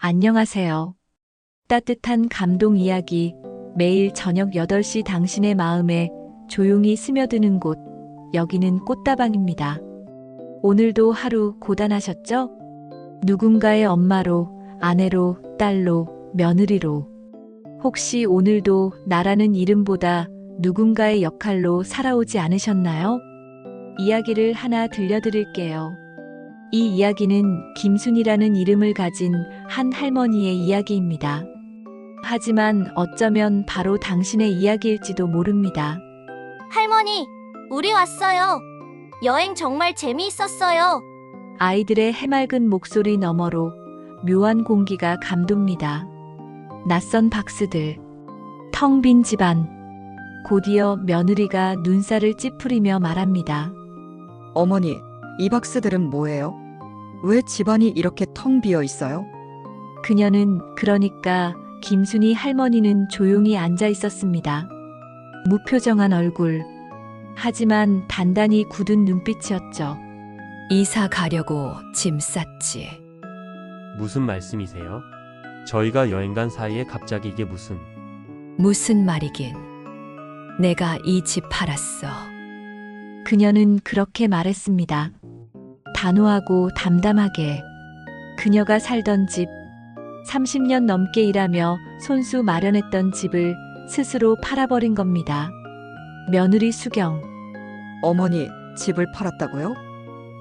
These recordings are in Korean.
안녕하세요. 따뜻한 감동 이야기, 매일 저녁 8시 당신의 마음에 조용히 스며드는 곳, 여기는 꽃다방입니다. 오늘도 하루 고단하셨죠? 누군가의 엄마로, 아내로, 딸로, 며느리로. 혹시 오늘도 나라는 이름보다 누군가의 역할로 살아오지 않으셨나요? 이야기를 하나 들려드릴게요. 이 이야기는 김순이라는 이름을 가진 한 할머니의 이야기입니다. 하지만 어쩌면 바로 당신의 이야기일지도 모릅니다. 할머니, 우리 왔어요. 여행 정말 재미있었어요. 아이들의 해맑은 목소리 너머로 묘한 공기가 감돕니다. 낯선 박수들, 텅 빈 집안. 곧이어 며느리가 눈살을 찌푸리며 말합니다. 어머니, 이 박스들은 뭐예요? 왜 집안이 이렇게 텅 비어 있어요? 그녀는 그러니까 김순이 할머니는 조용히 앉아 있었습니다. 무표정한 얼굴. 하지만 단단히 굳은 눈빛이었죠. 이사 가려고 짐 쌌지. 무슨 말씀이세요? 저희가 여행 간 사이에 갑자기 이게 무슨... 무슨 말이긴. 내가 이 집 팔았어. 그녀는 그렇게 말했습니다. 단호하고 담담하게. 그녀가 살던 집, 30년 넘게 일하며 손수 마련했던 집을 스스로 팔아버린 겁니다. 며느리 수경. 어머니, 집을 팔았다고요?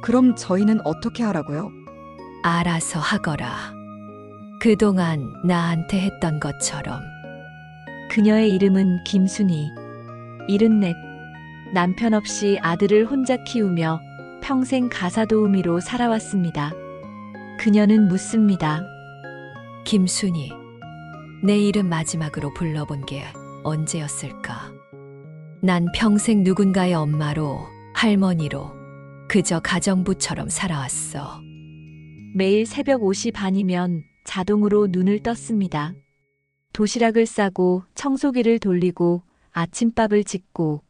그럼 저희는 어떻게 하라고요? 알아서 하거라. 그동안 나한테 했던 것처럼. 그녀의 이름은 김순이. 74. 남편 없이 아들을 혼자 키우며 평생 가사도우미로 살아왔습니다. 그녀는 묻습니다. 김순이, 내 이름 마지막으로 불러본 게 언제였을까? 난 평생 누군가의 엄마로, 할머니로, 그저 가정부처럼 살아왔어. 매일 새벽 5시 반이면 자동으로 눈을 떴습니다. 도시락을 싸고 청소기를 돌리고 아침밥을 짓고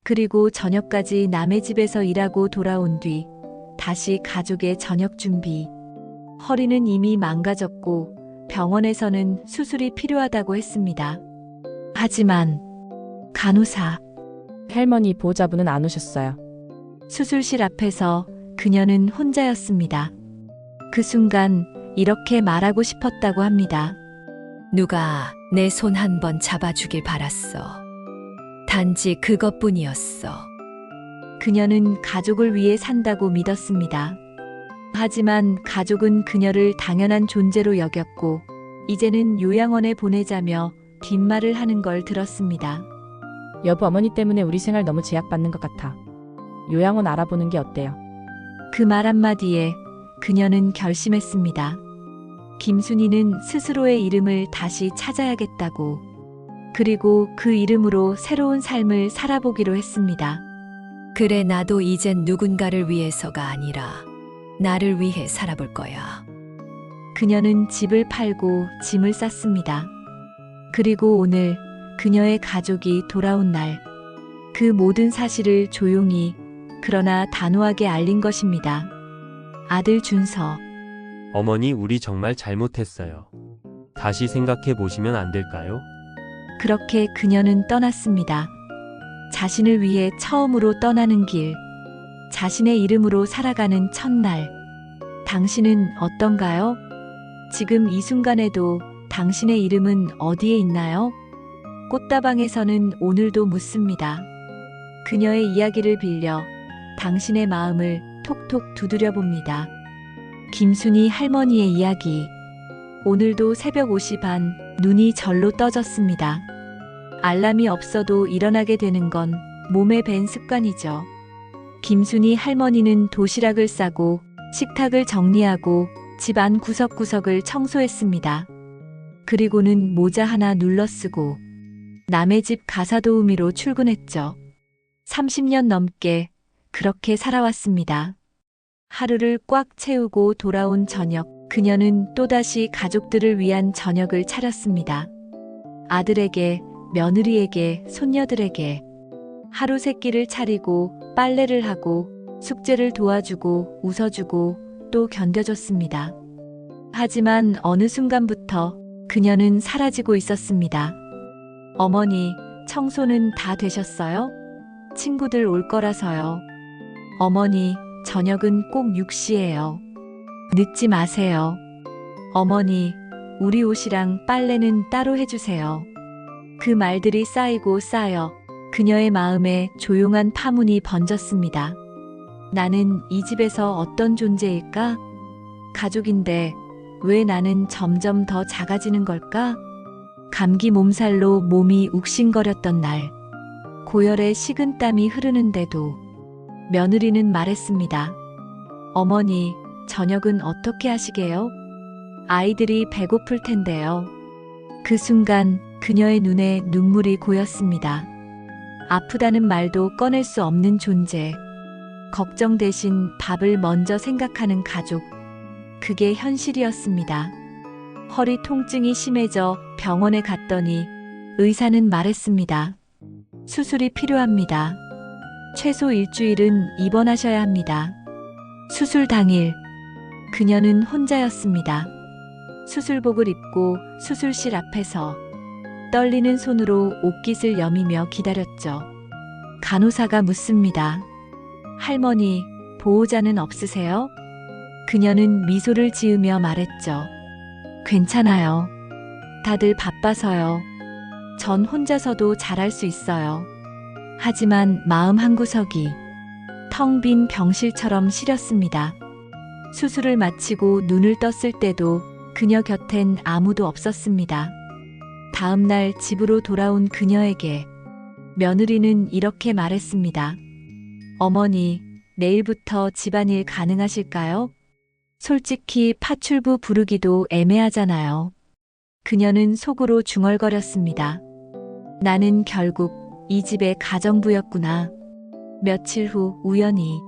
그리고 저녁까지 남의 집에서 일하고 돌아온 뒤 다시 가족의 저녁 준비. 허리는 이미 망가졌고 병원에서는 수술이 필요하다고 했습니다. 하지만 간호사. 할머니 보호자분은 안 오셨어요. 수술실 앞에서 그녀는 혼자였습니다. 그 순간 이렇게 말하고 싶었다고 합니다. 누가 내 손 한 번 잡아주길 바랐어. 단지 그것뿐이었어. 그녀는 가족을 위해 산다고 믿었습니다. 하지만 가족은 그녀를 당연한 존재로 여겼고 이제는 요양원에 보내자며 뒷말을 하는 걸 들었습니다. 여보, 어머니 때문에 우리 생활 너무 제약받는 것 같아. 요양원 알아보는 게 어때요? 그 말 한마디에 그녀는 결심했습니다. 김순이는 스스로의 이름을 다시 찾아야겠다고. 그리고 그 이름으로 새로운 삶을 살아보기로 했습니다. 그래, 나도 이젠 누군가를 위해서가 아니라 나를 위해 살아볼 거야. 그녀는 집을 팔고 짐을 쌌습니다. 그리고 오늘 그녀의 가족이 돌아온 날, 그 모든 사실을 조용히 그러나 단호하게 알린 것입니다. 아들 준서. 어머니, 우리 정말 잘못했어요. 다시 생각해 보시면 안 될까요? 그렇게 그녀는 떠났습니다. 자신을 위해 처음으로 떠나는 길, 자신의 이름으로 살아가는 첫날. 당신은 어떤가요? 지금 이 순간에도 당신의 이름은 어디에 있나요? 꽃다방에서는 오늘도 묻습니다. 그녀의 이야기를 빌려 당신의 마음을 톡톡 두드려 봅니다. 김순이 할머니의 이야기. 오늘도 새벽 5시 반, 눈이 절로 떠졌습니다. 알람이 없어도 일어나게 되는 건 몸에 밴 습관이죠. 김순이 할머니는 도시락을 싸고 식탁을 정리하고 집안 구석구석을 청소했습니다. 그리고는 모자 하나 눌러쓰고 남의 집 가사도우미로 출근했죠. 30년 넘게 그렇게 살아왔습니다. 하루를 꽉 채우고 돌아온 저녁, 그녀는 또다시 가족들을 위한 저녁을 차렸습니다. 아들에게, 며느리에게, 손녀들에게. 하루 세 끼를 차리고 빨래를 하고 숙제를 도와주고 웃어주고 또 견뎌줬습니다. 하지만 어느 순간부터 그녀는 사라지고 있었습니다. 어머니, 청소는 다 되셨어요? 친구들 올 거라서요. 어머니, 저녁은 꼭 6시예요. 늦지 마세요. 어머니, 우리 옷이랑 빨래는 따로 해주세요. 그 말들이 쌓이고 쌓여 그녀의 마음에 조용한 파문이 번졌습니다. 나는 이 집에서 어떤 존재일까? 가족인데 왜 나는 점점 더 작아지는 걸까? 감기 몸살로 몸이 욱신거렸던 날, 고열에 식은땀이 흐르는데도 며느리는 말했습니다. 어머니, 저녁은 어떻게 하시게요? 아이들이 배고플 텐데요. 그 순간 그녀의 눈에 눈물이 고였습니다. 아프다는 말도 꺼낼 수 없는 존재. 걱정 대신 밥을 먼저 생각하는 가족. 그게 현실이었습니다. 허리 통증이 심해져 병원에 갔더니 의사는 말했습니다. 수술이 필요합니다. 최소 일주일은 입원하셔야 합니다. 수술 당일, 그녀는 혼자였습니다. 수술복을 입고 수술실 앞에서 떨리는 손으로 옷깃을 여미며 기다렸죠. 간호사가 묻습니다. 할머니, 보호자는 없으세요? 그녀는 미소를 지으며 말했죠. 괜찮아요. 다들 바빠서요. 전 혼자서도 잘할 수 있어요. 하지만 마음 한구석이 텅 빈 병실처럼 시렸습니다. 수술을 마치고 눈을 떴을 때도 그녀 곁엔 아무도 없었습니다. 다음 날 집으로 돌아온 그녀에게 며느리는 이렇게 말했습니다. 어머니, 내일부터 집안일 가능하실까요? 솔직히 파출부 부르기도 애매하잖아요. 그녀는 속으로 중얼거렸습니다. 나는 결국 이 집의 가정부였구나. 며칠 후 우연히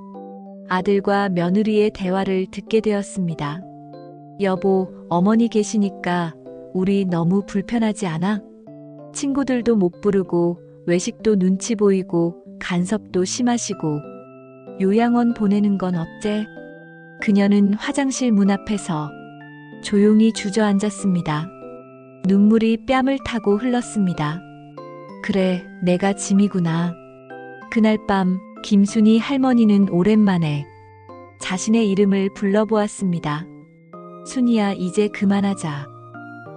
아들과 며느리의 대화를 듣게 되었습니다. 여보, 어머니 계시니까 우리 너무 불편하지 않아? 친구들도 못 부르고 외식도 눈치 보이고 간섭도 심하시고 요양원 보내는 건 어째? 그녀는 화장실 문 앞에서 조용히 주저앉았습니다. 눈물이 뺨을 타고 흘렀습니다. 그래, 내가 짐이구나. 그날 밤 김순이 할머니는 오랜만에 자신의 이름을 불러보았습니다. 순이야, 이제 그만하자.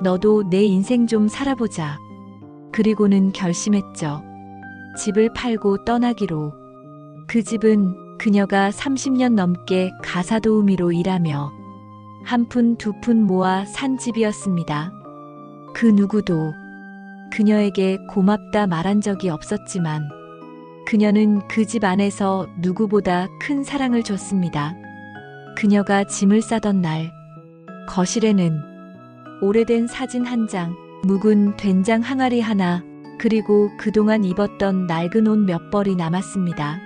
너도 내 인생 좀 살아보자. 그리고는 결심했죠. 집을 팔고 떠나기로. 그 집은 그녀가 30년 넘게 가사도우미로 일하며 한 푼 두 푼 모아 산 집이었습니다. 그 누구도 그녀에게 고맙다 말한 적이 없었지만 그녀는 그 집 안에서 누구보다 큰 사랑을 줬습니다. 그녀가 짐을 싸던 날, 거실에는 오래된 사진 한 장, 묵은 된장 항아리 하나, 그리고 그동안 입었던 낡은 옷 몇 벌이 남았습니다.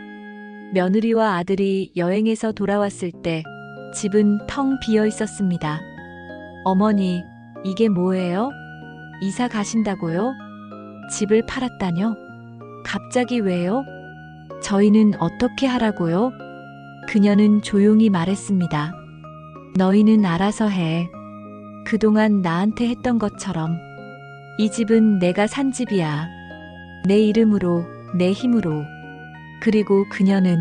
며느리와 아들이 여행에서 돌아왔을 때 집은 텅 비어 있었습니다. 어머니, 이게 뭐예요? 이사 가신다고요? 집을 팔았다뇨? 갑자기 왜요? 저희는 어떻게 하라고요? 그녀는 조용히 말했습니다. 너희는 알아서 해. 그동안 나한테 했던 것처럼. 이 집은 내가 산 집이야. 내 이름으로, 내 힘으로. 그리고 그녀는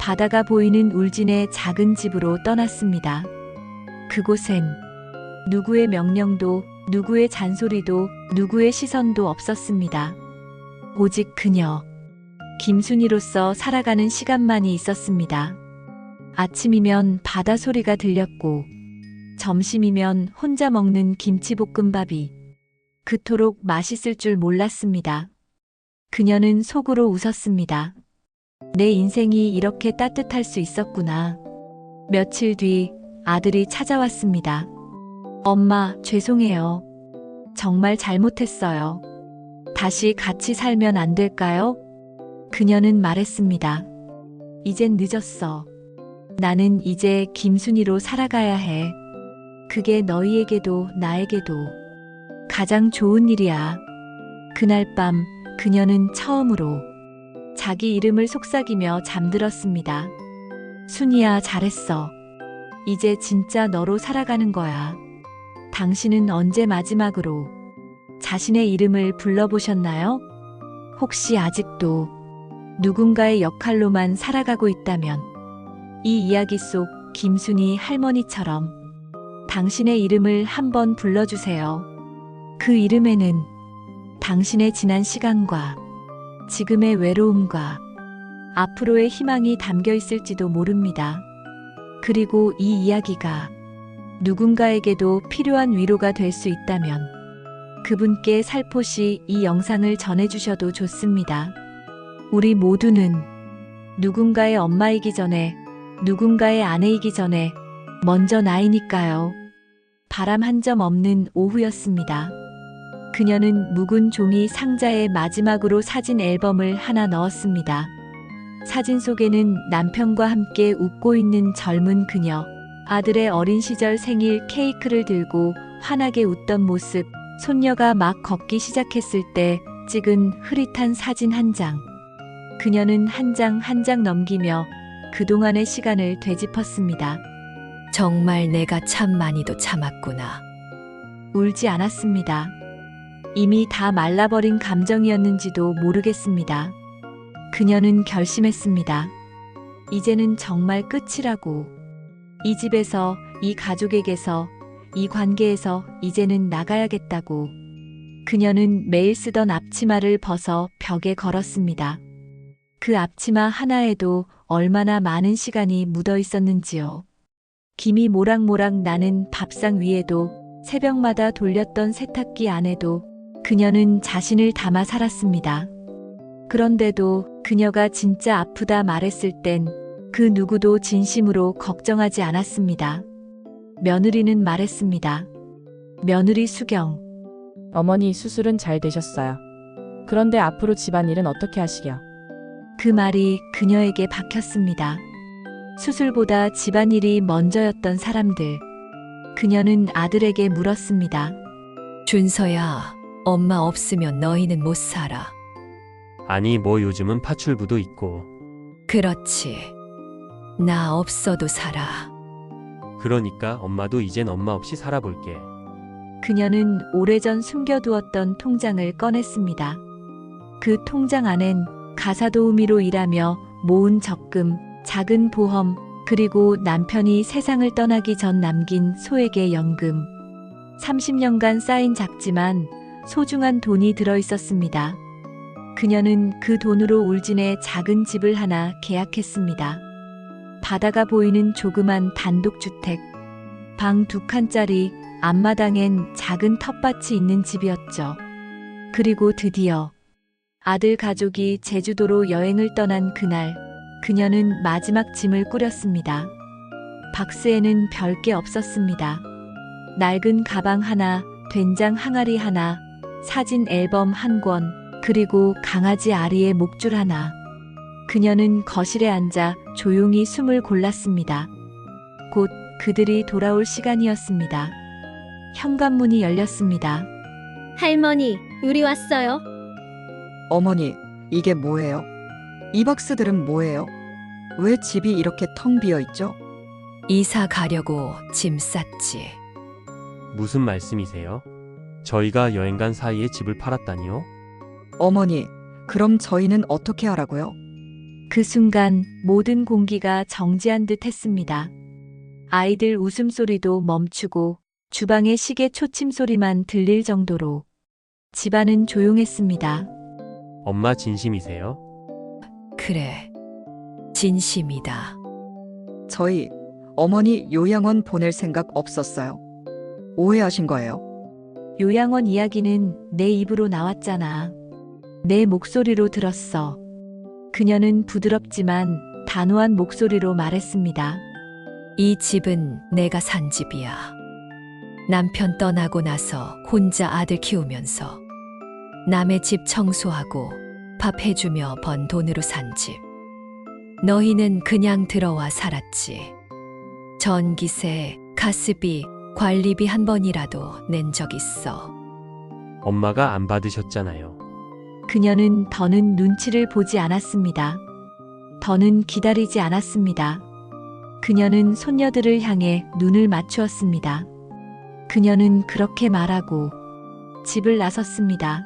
바다가 보이는 울진의 작은 집으로 떠났습니다. 그곳엔 누구의 명령도, 누구의 잔소리도, 누구의 시선도 없었습니다. 오직 그녀, 김순이로서 살아가는 시간만이 있었습니다. 아침이면 바다 소리가 들렸고, 점심이면 혼자 먹는 김치볶음밥이 그토록 맛있을 줄 몰랐습니다. 그녀는 속으로 웃었습니다. 내 인생이 이렇게 따뜻할 수 있었구나. 며칠 뒤 아들이 찾아왔습니다. 엄마, 죄송해요. 정말 잘못했어요. 다시 같이 살면 안 될까요? 그녀는 말했습니다. 이젠 늦었어. 나는 이제 김순이로 살아가야 해. 그게 너희에게도 나에게도 가장 좋은 일이야. 그날 밤 그녀는 처음으로 자기 이름을 속삭이며 잠들었습니다. 순이야, 잘했어. 이제 진짜 너로 살아가는 거야. 당신은 언제 마지막으로 자신의 이름을 불러보셨나요? 혹시 아직도 누군가의 역할로만 살아가고 있다면 이 이야기 속 김순이 할머니처럼 당신의 이름을 한번 불러주세요. 그 이름에는 당신의 지난 시간과 지금의 외로움과 앞으로의 희망이 담겨 있을지도 모릅니다. 그리고 이 이야기가 누군가에게도 필요한 위로가 될 수 있다면 그분께 살포시 이 영상을 전해주셔도 좋습니다. 우리 모두는 누군가의 엄마이기 전에, 누군가의 아내이기 전에 먼저 나이니까요. 바람 한 점 없는 오후였습니다. 그녀는 묵은 종이 상자에 마지막으로 사진 앨범을 하나 넣었습니다. 사진 속에는 남편과 함께 웃고 있는 젊은 그녀, 아들의 어린 시절 생일 케이크를 들고 환하게 웃던 모습, 손녀가 막 걷기 시작했을 때 찍은 흐릿한 사진 한 장. 그녀는 한 장 한 장 넘기며 그동안의 시간을 되짚었습니다. 정말 내가 참 많이도 참았구나. 울지 않았습니다. 이미 다 말라버린 감정이었는지도 모르겠습니다. 그녀는 결심했습니다. 이제는 정말 끝이라고. 이 집에서, 이 가족에게서, 이 관계에서 이제는 나가야겠다고. 그녀는 매일 쓰던 앞치마를 벗어 벽에 걸었습니다. 그 앞치마 하나에도 얼마나 많은 시간이 묻어 있었는지요. 김이 모락모락 나는 밥상 위에도, 새벽마다 돌렸던 세탁기 안에도 그녀는 자신을 담아 살았습니다. 그런데도 그녀가 진짜 아프다 말했을 땐 그 누구도 진심으로 걱정하지 않았습니다. 며느리는 말했습니다. 며느리 수경. 어머니 수술은 잘 되셨어요. 그런데 앞으로 집안일은 어떻게 하시려? 그 말이 그녀에게 박혔습니다. 수술보다 집안일이 먼저였던 사람들. 그녀는 아들에게 물었습니다. 준서야, 엄마 없으면 너희는 못 살아. 아니, 뭐 요즘은 파출부도 있고. 그렇지. 나 없어도 살아. 그러니까 엄마도 이젠 엄마 없이 살아볼게. 그녀는 오래전 숨겨두었던 통장을 꺼냈습니다. 그 통장 안엔 가사도우미로 일하며 모은 적금, 작은 보험, 그리고 남편이 세상을 떠나기 전 남긴 소액의 연금. 30년간 쌓인 작지만 소중한 돈이 들어 있었습니다. 그녀는 그 돈으로 울진에 작은 집을 하나 계약했습니다. 바다가 보이는 조그만 단독주택, 방 2칸짜리, 앞마당엔 작은 텃밭이 있는 집이었죠. 그리고 드디어 아들 가족이 제주도로 여행을 떠난 그날, 그녀는 마지막 짐을 꾸렸습니다. 박스에는 별게 없었습니다. 낡은 가방 하나, 된장 항아리 하나, 사진 앨범 한 권, 그리고 강아지 아리의 목줄 하나. 그녀는 거실에 앉아 조용히 숨을 골랐습니다. 곧 그들이 돌아올 시간이었습니다. 현관문이 열렸습니다. 할머니, 우리 왔어요. 어머니, 이게 뭐예요? 이 박스들은 뭐예요? 왜 집이 이렇게 텅 비어 있죠? 이사 가려고 짐 쌌지. 무슨 말씀이세요? 저희가 여행 간 사이에 집을 팔았다니요? 어머니, 그럼 저희는 어떻게 하라고요? 그 순간 모든 공기가 정지한 듯 했습니다. 아이들 웃음소리도 멈추고 주방의 시계 초침 소리만 들릴 정도로 집안은 조용했습니다. 엄마 진심이세요? 그래. 진심이다. 저희 어머니 요양원 보낼 생각 없었어요. 오해하신 거예요. 요양원 이야기는 내 입으로 나왔잖아. 내 목소리로 들었어. 그녀는 부드럽지만 단호한 목소리로 말했습니다. 이 집은 내가 산 집이야. 남편 떠나고 나서 혼자 아들 키우면서 남의 집 청소하고 밥 해주며 번 돈으로 산 집. 너희는 그냥 들어와 살았지. 전기세, 가스비, 관리비 한 번이라도 낸 적 있어. 엄마가 안 받으셨잖아요. 그녀는 더는 눈치를 보지 않았습니다. 더는 기다리지 않았습니다. 그녀는 손녀들을 향해 눈을 맞추었습니다. 그녀는 그렇게 말하고 집을 나섰습니다.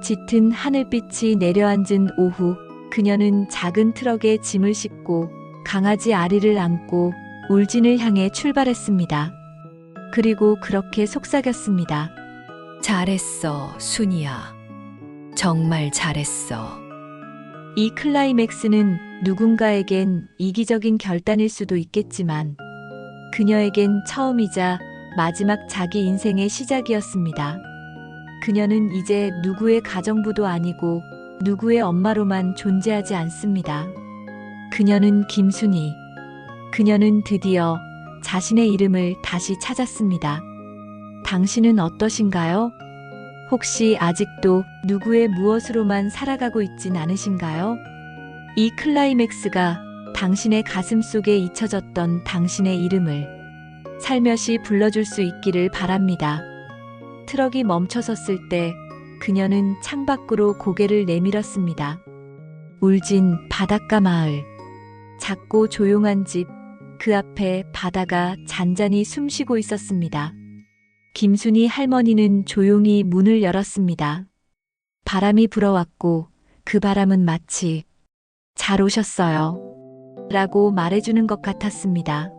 짙은 하늘빛이 내려앉은 오후, 그녀는 작은 트럭에 짐을 싣고 강아지 아리를 안고 울진을 향해 출발했습니다. 그리고 그렇게 속삭였습니다. 잘했어, 순이야. 정말 잘했어. 이 클라이맥스는 누군가에겐 이기적인 결단일 수도 있겠지만 그녀에겐 처음이자 마지막 자기 인생의 시작이었습니다. 그녀는 이제 누구의 가정부도 아니고 누구의 엄마로만 존재하지 않습니다. 그녀는 김순이. 그녀는 드디어 자신의 이름을 다시 찾았습니다. 당신은 어떠신가요? 혹시 아직도 누구의 무엇으로만 살아가고 있진 않으신가요? 이 클라이맥스가 당신의 가슴 속에 잊혀졌던 당신의 이름을 살며시 불러줄 수 있기를 바랍니다. 트럭이 멈춰섰을 때 그녀는 창밖으로 고개를 내밀었습니다. 울진 바닷가 마을. 작고 조용한 집, 그 앞에 바다가 잔잔히 숨쉬고 있었습니다. 김순이 할머니는 조용히 문을 열었습니다. 바람이 불어왔고 그 바람은 마치 잘 오셨어요 라고 말해주는 것 같았습니다.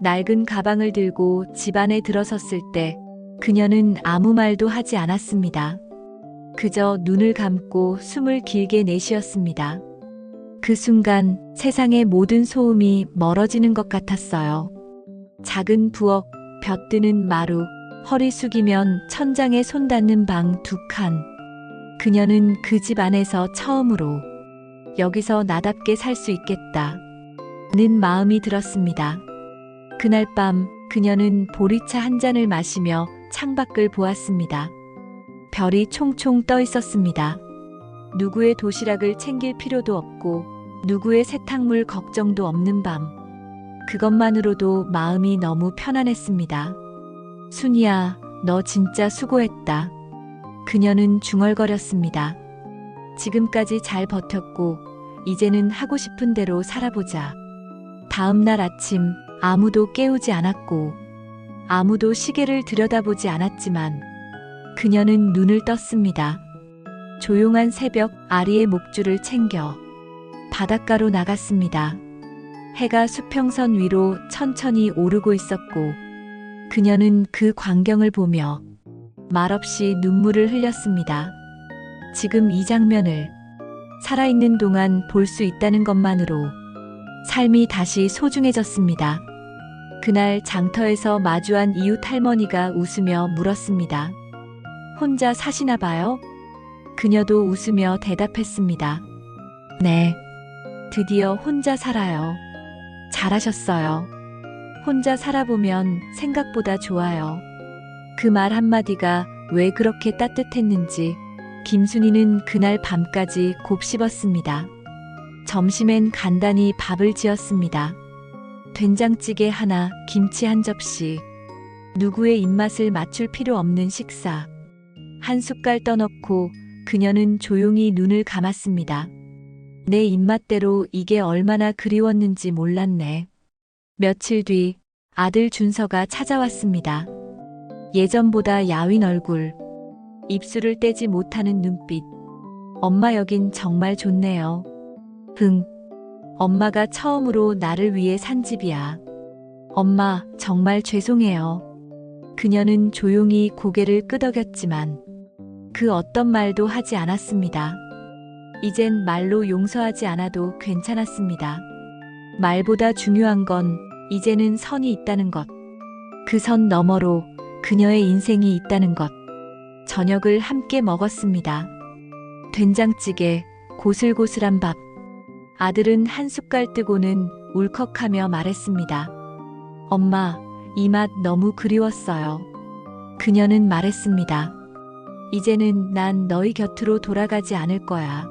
낡은 가방을 들고 집 안에 들어섰을 때 그녀는 아무 말도 하지 않았습니다. 그저 눈을 감고 숨을 길게 내쉬었습니다. 그 순간 세상의 모든 소음이 멀어지는 것 같았어요. 작은 부엌, 벼뜨는 마루, 허리 숙이면 천장에 손 닿는 방 2칸. 그녀는 그 집 안에서 처음으로 여기서 나답게 살 수 있겠다 는 마음이 들었습니다. 그날 밤 그녀는 보리차 한 잔을 마시며 창밖을 보았습니다. 별이 총총 떠 있었습니다. 누구의 도시락을 챙길 필요도 없고 누구의 세탁물 걱정도 없는 밤. 그것만으로도 마음이 너무 편안했습니다. 순이야, 너 진짜 수고했다. 그녀는 중얼거렸습니다. 지금까지 잘 버텼고 이제는 하고 싶은 대로 살아보자. 다음 날 아침 아무도 깨우지 않았고 아무도 시계를 들여다보지 않았지만 그녀는 눈을 떴습니다. 조용한 새벽, 아리의 목줄을 챙겨 바닷가로 나갔습니다. 해가 수평선 위로 천천히 오르고 있었고 그녀는 그 광경을 보며 말없이 눈물을 흘렸습니다. 지금 이 장면을 살아있는 동안 볼 수 있다는 것만으로 삶이 다시 소중해졌습니다. 그날 장터에서 마주한 이웃 할머니가 웃으며 물었습니다. 혼자 사시나 봐요? 그녀도 웃으며 대답했습니다. 네, 드디어 혼자 살아요. 잘하셨어요. 혼자 살아보면 생각보다 좋아요. 그 말 한마디가 왜 그렇게 따뜻했는지 김순이는 그날 밤까지 곱씹었습니다. 점심엔 간단히 밥을 지었습니다. 된장찌개 하나, 김치 한 접시. 누구의 입맛을 맞출 필요 없는 식사. 한 숟갈 떠넣고 그녀는 조용히 눈을 감았습니다. 내 입맛대로 이게 얼마나 그리웠는지 몰랐네. 며칠 뒤 아들 준서가 찾아왔습니다. 예전보다 야윈 얼굴, 입술을 떼지 못하는 눈빛. 엄마 여긴 정말 좋네요. 엄마가 처음으로 나를 위해 산 집이야. 엄마, 정말 죄송해요. 그녀는 조용히 고개를 끄덕였지만 그 어떤 말도 하지 않았습니다. 이젠 말로 용서하지 않아도 괜찮았습니다. 말보다 중요한 건 이제는 선이 있다는 것. 그 선 너머로 그녀의 인생이 있다는 것. 저녁을 함께 먹었습니다. 된장찌개, 고슬고슬한 밥. 아들은 한 숟갈 뜨고는 울컥하며 말했습니다. 엄마, 이 맛 너무 그리웠어요. 그녀는 말했습니다. 이제는 난 너희 곁으로 돌아가지 않을 거야.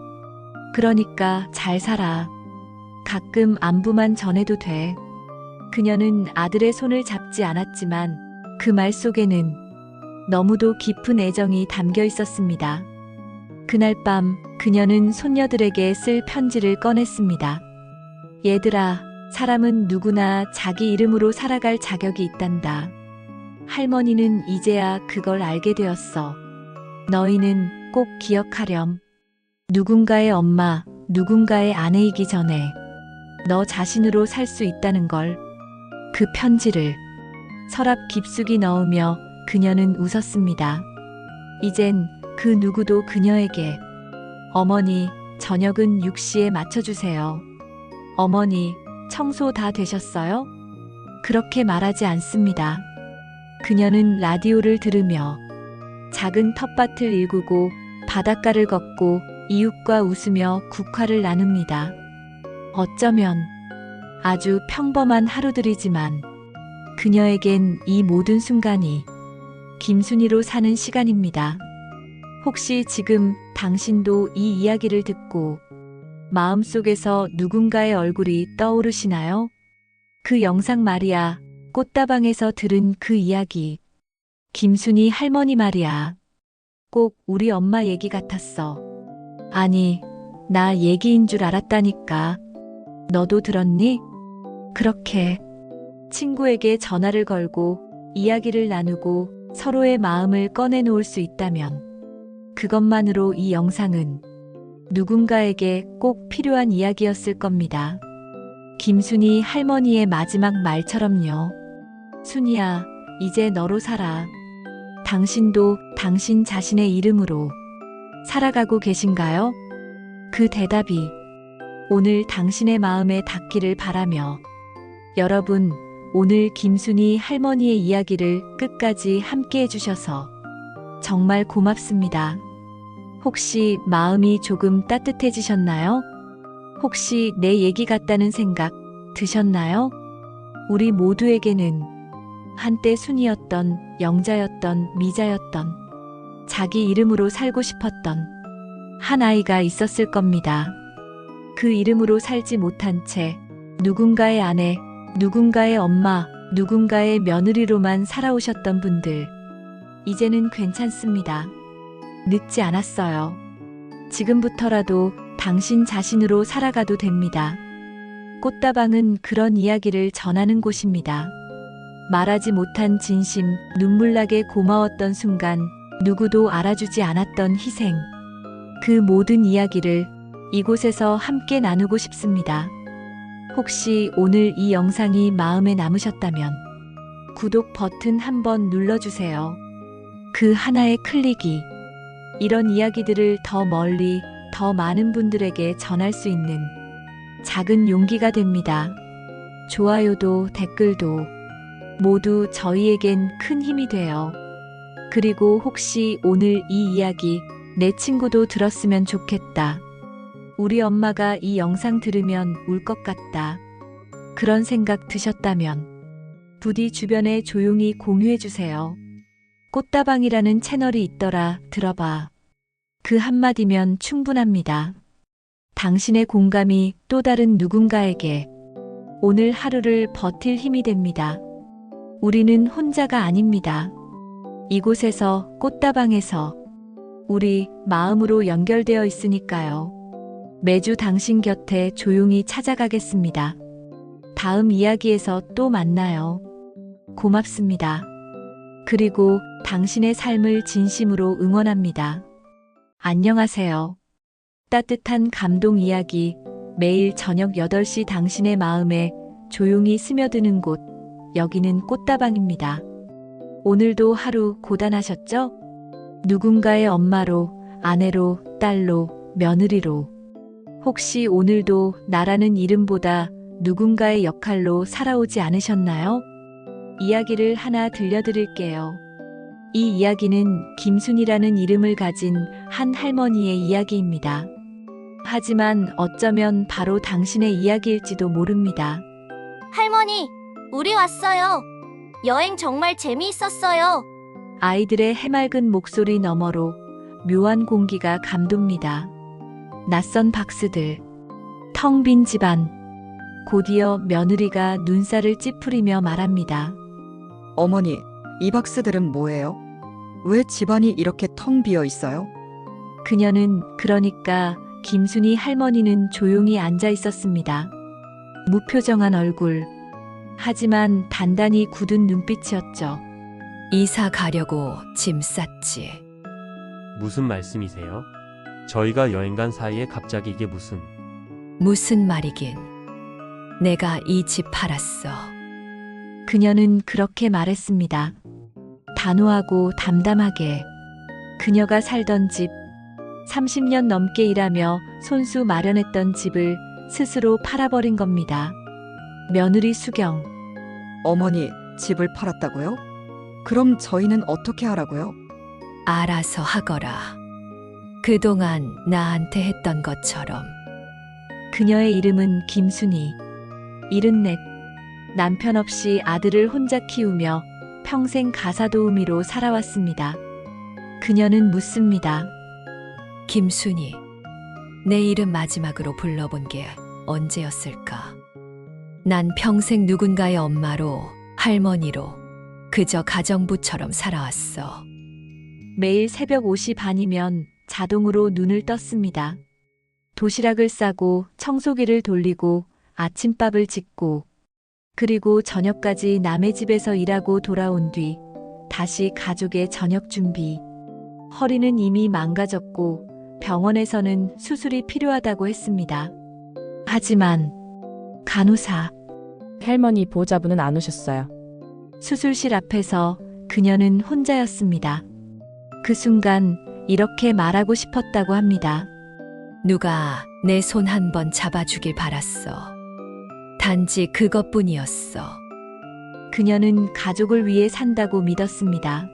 그러니까 잘 살아. 가끔 안부만 전해도 돼. 그녀는 아들의 손을 잡지 않았지만 그 말 속에는 너무도 깊은 애정이 담겨 있었습니다. 그날 밤 그녀는 손녀들에게 쓸 편지를 꺼냈습니다. 얘들아, 사람은 누구나 자기 이름으로 살아갈 자격이 있단다. 할머니는 이제야 그걸 알게 되었어. 너희는 꼭 기억하렴. 누군가의 엄마, 누군가의 아내이기 전에 너 자신으로 살 수 있다는 걸. 그 편지를 서랍 깊숙이 넣으며 그녀는 웃었습니다. 이젠 그 누구도 그녀에게 어머니, 저녁은 6시에 맞춰주세요. 어머니, 청소 다 되셨어요? 그렇게 말하지 않습니다. 그녀는 라디오를 들으며 작은 텃밭을 일구고 바닷가를 걷고 이웃과 웃으며 국화를 나눕니다. 어쩌면 아주 평범한 하루들이지만 그녀에겐 이 모든 순간이 김순희로 사는 시간입니다. 혹시 지금 당신도 이 이야기를 듣고 마음속에서 누군가의 얼굴이 떠오르시나요? 그 영상 말이야. 꽃다방에서 들은 그 이야기. 김순희 할머니 말이야. 꼭 우리 엄마 얘기 같았어. 아니, 나 얘기인 줄 알았다니까. 너도 들었니? 그렇게 친구에게 전화를 걸고 이야기를 나누고 서로의 마음을 꺼내놓을 수 있다면 그것만으로 이 영상은 누군가에게 꼭 필요한 이야기였을 겁니다. 김순희 할머니의 마지막 말처럼요. 순희야, 이제 너로 살아. 당신도 당신 자신의 이름으로 살아가고 계신가요? 그 대답이 오늘 당신의 마음에 닿기를 바라며 여러분, 오늘 김순희 할머니의 이야기를 끝까지 함께 해주셔서 정말 고맙습니다. 혹시 마음이 조금 따뜻해지셨나요? 혹시 내 얘기 같다는 생각 드셨나요? 우리 모두에게는 한때 순이었던, 영자였던, 미자였던, 자기 이름으로 살고 싶었던 한 아이가 있었을 겁니다. 그 이름으로 살지 못한 채 누군가의 아내, 누군가의 엄마, 누군가의 며느리로만 살아오셨던 분들, 이제는 괜찮습니다. 늦지 않았어요. 지금부터라도 당신 자신으로 살아가도 됩니다. 꽃다방은 그런 이야기를 전하는 곳입니다. 말하지 못한 진심, 눈물나게 고마웠던 순간, 누구도 알아주지 않았던 희생. 그 모든 이야기를 이곳에서 함께 나누고 싶습니다. 혹시 오늘 이 영상이 마음에 남으셨다면 구독 버튼 한번 눌러주세요. 그 하나의 클릭이 이런 이야기들을 더 멀리, 더 많은 분들에게 전할 수 있는 작은 용기가 됩니다. 좋아요도 댓글도 모두 저희에겐 큰 힘이 돼요. 그리고 혹시 오늘 이 이야기 내 친구도 들었으면 좋겠다. 우리 엄마가 이 영상 들으면 울 것 같다. 그런 생각 드셨다면 부디 주변에 조용히 공유해주세요. 꽃다방이라는 채널이 있더라, 들어봐. 그 한마디면 충분합니다. 당신의 공감이 또 다른 누군가에게 오늘 하루를 버틸 힘이 됩니다. 우리는 혼자가 아닙니다. 이곳에서, 꽃다방에서 우리 마음으로 연결되어 있으니까요. 매주 당신 곁에 조용히 찾아가겠습니다. 다음 이야기에서 또 만나요. 고맙습니다. 그리고 당신의 삶을 진심으로 응원합니다. 안녕하세요. 따뜻한 감동 이야기, 매일 저녁 8시 당신의 마음에 조용히 스며드는 곳, 여기는 꽃다방입니다. 오늘도 하루 고단하셨죠? 누군가의 엄마로, 아내로, 딸로, 며느리로. 혹시 오늘도 나라는 이름보다 누군가의 역할로 살아오지 않으셨나요? 이야기를 하나 들려드릴게요. 이 이야기는 김순이라는 이름을 가진 한 할머니의 이야기입니다. 하지만 어쩌면 바로 당신의 이야기일지도 모릅니다. 할머니, 우리 왔어요. 여행 정말 재미있었어요. 아이들의 해맑은 목소리 너머로 묘한 공기가 감돕니다. 낯선 박스들, 텅 빈 집안, 곧이어 며느리가 눈살을 찌푸리며 말합니다. 어머니, 이 박스들은 뭐예요? 왜 집안이 이렇게 텅 비어 있어요? 그녀는, 그러니까 김순희 할머니는 조용히 앉아 있었습니다. 무표정한 얼굴. 하지만 단단히 굳은 눈빛이었죠. 이사 가려고 짐 쌌지. 무슨 말씀이세요? 저희가 여행 간 사이에 갑자기 이게 무슨... 무슨 말이긴. 내가 이 집 팔았어. 그녀는 그렇게 말했습니다. 단호하고 담담하게. 그녀가 살던 집, 30년 넘게 일하며 손수 마련했던 집을 스스로 팔아버린 겁니다. 며느리 수경, 어머니, 집을 팔았다고요? 그럼 저희는 어떻게 하라고요? 알아서 하거라. 그동안 나한테 했던 것처럼. 그녀의 이름은 김순희. 74. 남편 없이 아들을 혼자 키우며 평생 가사도우미로 살아왔습니다. 그녀는 묻습니다. 김순희, 내 이름 마지막으로 불러본 게 언제였을까? 난 평생 누군가의 엄마로, 할머니로, 그저 가정부처럼 살아왔어. 매일 새벽 5시 반이면 자동으로 눈을 떴습니다. 도시락을 싸고 청소기를 돌리고 아침밥을 짓고 그리고 저녁까지 남의 집에서 일하고 돌아온 뒤 다시 가족의 저녁 준비. 허리는 이미 망가졌고 병원에서는 수술이 필요하다고 했습니다. 하지만 간호사, 할머니 보호자분은 안 오셨어요. 수술실 앞에서 그녀는 혼자였습니다. 그 순간 이렇게 말하고 싶었다고 합니다. 누가 내 손 한 번 잡아주길 바랐어. 단지 그것뿐이었어. 그녀는 가족을 위해 산다고 믿었습니다.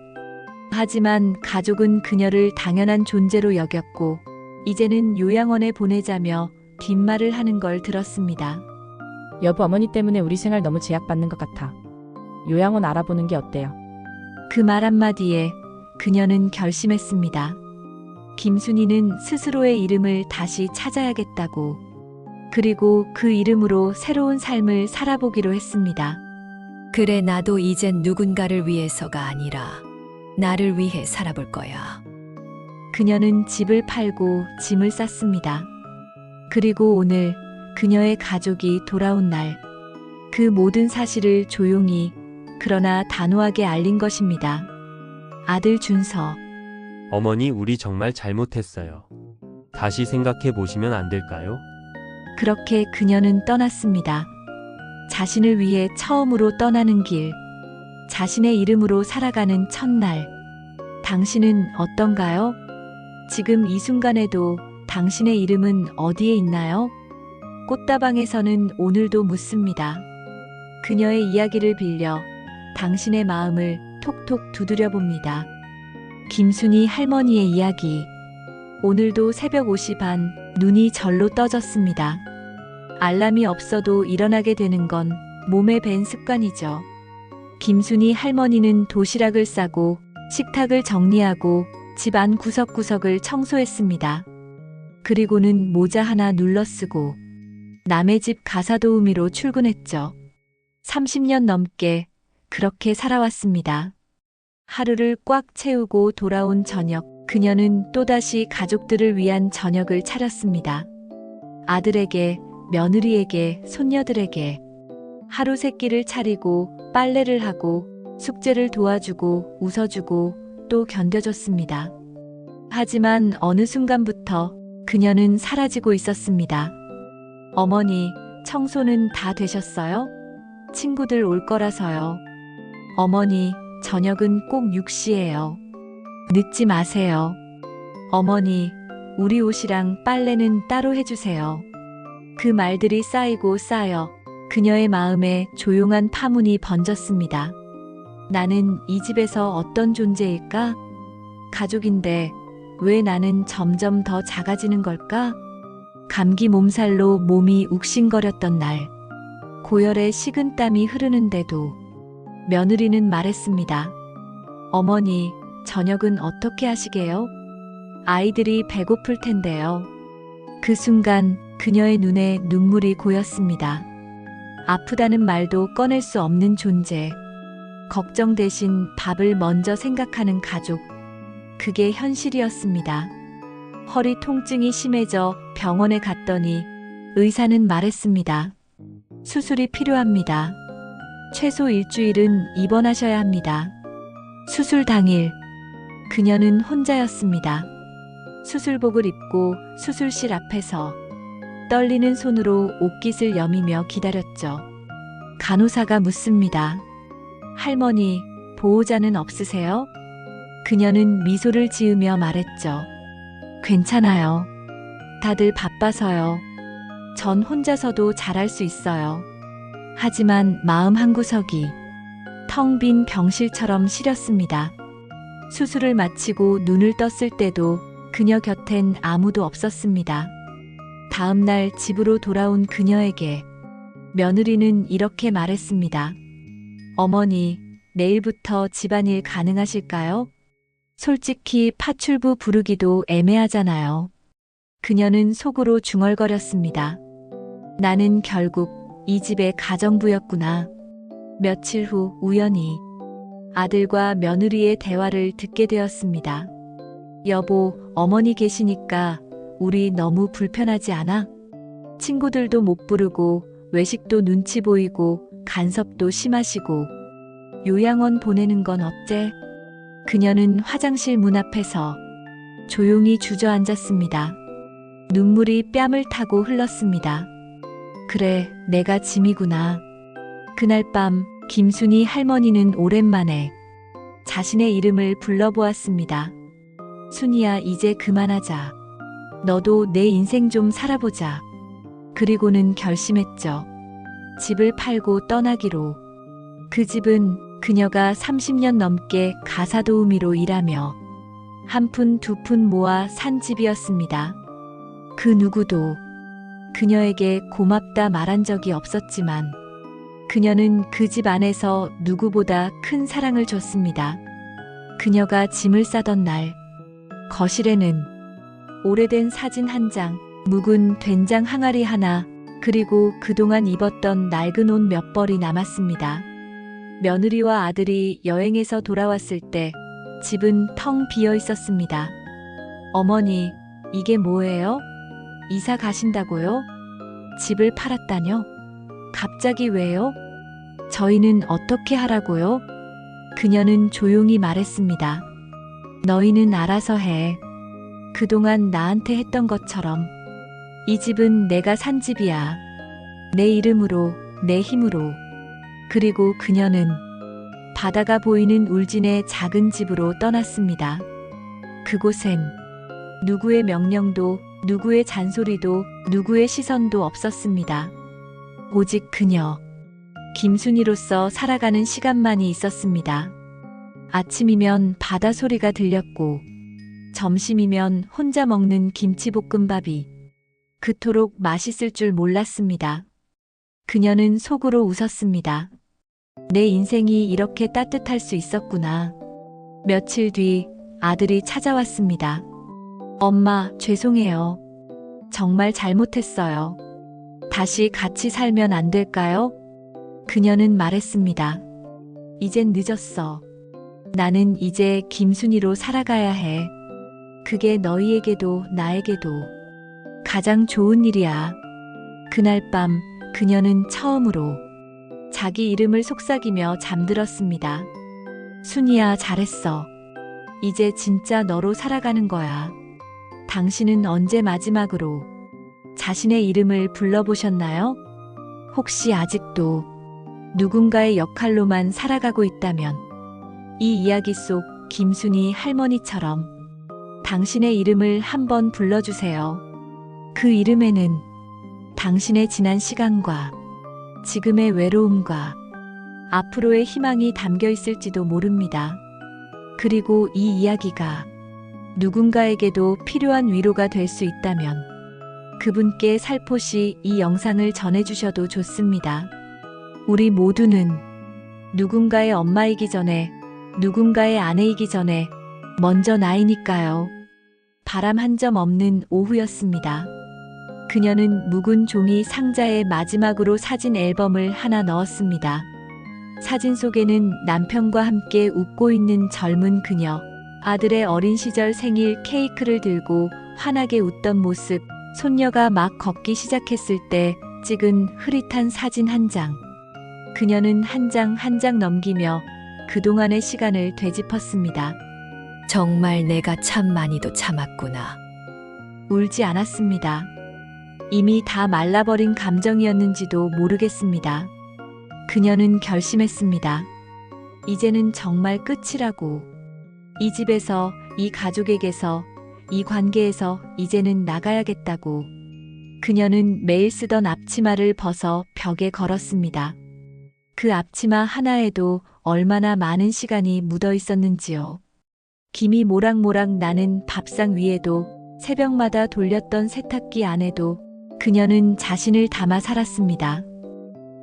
하지만 가족은 그녀를 당연한 존재로 여겼고 이제는 요양원에 보내자며 뒷말을 하는 걸 들었습니다. 여보, 어머니 때문에 우리 생활 너무 제약받는 것 같아. 요양원 알아보는 게 어때요? 그 말 한마디에 그녀는 결심했습니다. 김순희는 스스로의 이름을 다시 찾아야겠다고. 그리고 그 이름으로 새로운 삶을 살아보기로 했습니다. 그래, 나도 이젠 누군가를 위해서가 아니라 나를 위해 살아볼 거야. 그녀는 집을 팔고 짐을 쌌습니다. 그리고 오늘 그녀의 가족이 돌아온 날, 그 모든 사실을 조용히 그러나 단호하게 알린 것입니다. 아들 준서, 어머니, 우리 정말 잘못했어요. 다시 생각해 보시면 안 될까요? 그렇게 그녀는 떠났습니다. 자신을 위해 처음으로 떠나는 길, 자신의 이름으로 살아가는 첫날. 당신은 어떤가요? 지금 이 순간에도 당신의 이름은 어디에 있나요? 꽃다방에서는 오늘도 묻습니다. 그녀의 이야기를 빌려 당신의 마음을 톡톡 두드려 봅니다. 김순희 할머니의 이야기. 오늘도 새벽 5시 반 눈이 절로 떠졌습니다. 알람이 없어도 일어나게 되는 건 몸에 밴 습관이죠. 김순희 할머니는 도시락을 싸고 식탁을 정리하고 집 안 구석구석을 청소했습니다. 그리고는 모자 하나 눌러쓰고 남의 집 가사도우미로 출근했죠. 30년 넘게 그렇게 살아왔습니다. 하루를 꽉 채우고 돌아온 저녁, 그녀는 또다시 가족들을 위한 저녁을 차렸습니다. 아들에게, 며느리에게, 손녀들에게 하루 세 끼를 차리고 빨래를 하고 숙제를 도와주고 웃어주고 또 견뎌줬습니다. 하지만 어느 순간부터 그녀는 사라지고 있었습니다. 어머니, 청소는 다 되셨어요? 친구들 올 거라서요. 어머니, 저녁은 꼭 6시예요. 늦지 마세요. 어머니, 우리 옷이랑 빨래는 따로 해주세요. 그 말들이 쌓이고 쌓여 그녀의 마음에 조용한 파문이 번졌습니다. 나는 이 집에서 어떤 존재일까? 가족인데 왜 나는 점점 더 작아지는 걸까? 감기 몸살로 몸이 욱신거렸던 날, 고열에 식은땀이 흐르는데도 며느리는 말했습니다. 어머니, 저녁은 어떻게 하시게요? 아이들이 배고플 텐데요. 그 순간 그녀의 눈에 눈물이 고였습니다. 아프다는 말도 꺼낼 수 없는 존재. 걱정 대신 밥을 먼저 생각하는 가족. 그게 현실이었습니다. 허리 통증이 심해져 병원에 갔더니 의사는 말했습니다. 수술이 필요합니다. 최소 일주일은 입원하셔야 합니다. 수술 당일, 그녀는 혼자였습니다. 수술복을 입고 수술실 앞에서 떨리는 손으로 옷깃을 여미며 기다렸죠. 간호사가 묻습니다. 할머니, 보호자는 없으세요? 그녀는 미소를 지으며 말했죠. 괜찮아요. 다들 바빠서요. 전 혼자서도 잘할 수 있어요. 하지만 마음 한구석이 텅 빈 병실처럼 시렸습니다. 수술을 마치고 눈을 떴을 때도 그녀 곁엔 아무도 없었습니다. 다음 날 집으로 돌아온 그녀에게 며느리는 이렇게 말했습니다. 어머니, 내일부터 집안일 가능하실까요? 솔직히 파출부 부르기도 애매하잖아요. 그녀는 속으로 중얼거렸습니다. 나는 결국 이 집의 가정부였구나. 며칠 후 우연히 아들과 며느리의 대화를 듣게 되었습니다. 여보, 어머니 계시니까 우리 너무 불편하지 않아? 친구들도 못 부르고 외식도 눈치 보이고 간섭도 심하시고 요양원 보내는 건 어째? 그녀는 화장실 문 앞에서 조용히 주저앉았습니다. 눈물이 뺨을 타고 흘렀습니다. 그래, 내가 짐이구나. 그날 밤 김순이 할머니는 오랜만에 자신의 이름을 불러보았습니다. 순이야, 이제 그만하자. 너도 내 인생 좀 살아보자. 그리고는 결심했죠. 집을 팔고 떠나기로. 그 집은 그녀가 30년 넘게 가사도우미로 일하며 한 푼 두 푼 모아 산 집이었습니다. 그 누구도 그녀에게 고맙다 말한 적이 없었지만 그녀는 그 집 안에서 누구보다 큰 사랑을 줬습니다. 그녀가 짐을 싸던 날, 거실에는 오래된 사진 한 장, 묵은 된장 항아리 하나, 그리고 그동안 입었던 낡은 옷 몇 벌이 남았습니다. 며느리와 아들이 여행에서 돌아왔을 때 집은 텅 비어 있었습니다. 어머니, 이게 뭐예요? 이사 가신다고요? 집을 팔았다뇨? 갑자기 왜요? 저희는 어떻게 하라고요? 그녀는 조용히 말했습니다. 너희는 알아서 해. 그동안 나한테 했던 것처럼. 이 집은 내가 산 집이야. 내 이름으로, 내 힘으로. 그리고 그녀는 바다가 보이는 울진의 작은 집으로 떠났습니다. 그곳엔 누구의 명령도, 누구의 잔소리도, 누구의 시선도 없었습니다. 오직 그녀, 김순이로서 살아가는 시간만이 있었습니다. 아침이면 바다 소리가 들렸고, 점심이면 혼자 먹는 김치볶음밥이 그토록 맛있을 줄 몰랐습니다. 그녀는 속으로 웃었습니다. 내 인생이 이렇게 따뜻할 수 있었구나. 며칠 뒤 아들이 찾아왔습니다. 엄마, 죄송해요. 정말 잘못했어요. 다시 같이 살면 안 될까요? 그녀는 말했습니다. 이젠 늦었어. 나는 이제 김순이로 살아가야 해. 그게 너희에게도 나에게도 가장 좋은 일이야. 그날 밤 그녀는 처음으로 자기 이름을 속삭이며 잠들었습니다. 순이야, 잘했어. 이제 진짜 너로 살아가는 거야. 당신은 언제 마지막으로 자신의 이름을 불러보셨나요? 혹시 아직도 누군가의 역할로만 살아가고 있다면 이 이야기 속 김순이 할머니처럼 당신의 이름을 한번 불러주세요. 그 이름에는 당신의 지난 시간과 지금의 외로움과 앞으로의 희망이 담겨 있을지도 모릅니다. 그리고 이 이야기가 누군가에게도 필요한 위로가 될 수 있다면 그분께 살포시 이 영상을 전해주셔도 좋습니다. 우리 모두는 누군가의 엄마이기 전에, 누군가의 아내이기 전에 먼저 나이니까요. 바람 한 점 없는 오후였습니다. 그녀는 묵은 종이 상자에 마지막으로 사진 앨범을 하나 넣었습니다. 사진 속에는 남편과 함께 웃고 있는 젊은 그녀, 아들의 어린 시절 생일 케이크를 들고 환하게 웃던 모습, 손녀가 막 걷기 시작했을 때 찍은 흐릿한 사진 한 장. 그녀는 한 장 한 장 넘기며 그동안의 시간을 되짚었습니다. 정말 내가 참 많이도 참았구나. 울지 않았습니다. 이미 다 말라버린 감정이었는지도 모르겠습니다. 그녀는 결심했습니다. 이제는 정말 끝이라고. 이 집에서, 이 가족에게서, 이 관계에서 이제는 나가야겠다고. 그녀는 매일 쓰던 앞치마를 벗어 벽에 걸었습니다. 그 앞치마 하나에도 얼마나 많은 시간이 묻어 있었는지요. 김이 모락모락 나는 밥상 위에도, 새벽마다 돌렸던 세탁기 안에도 그녀는 자신을 담아 살았습니다.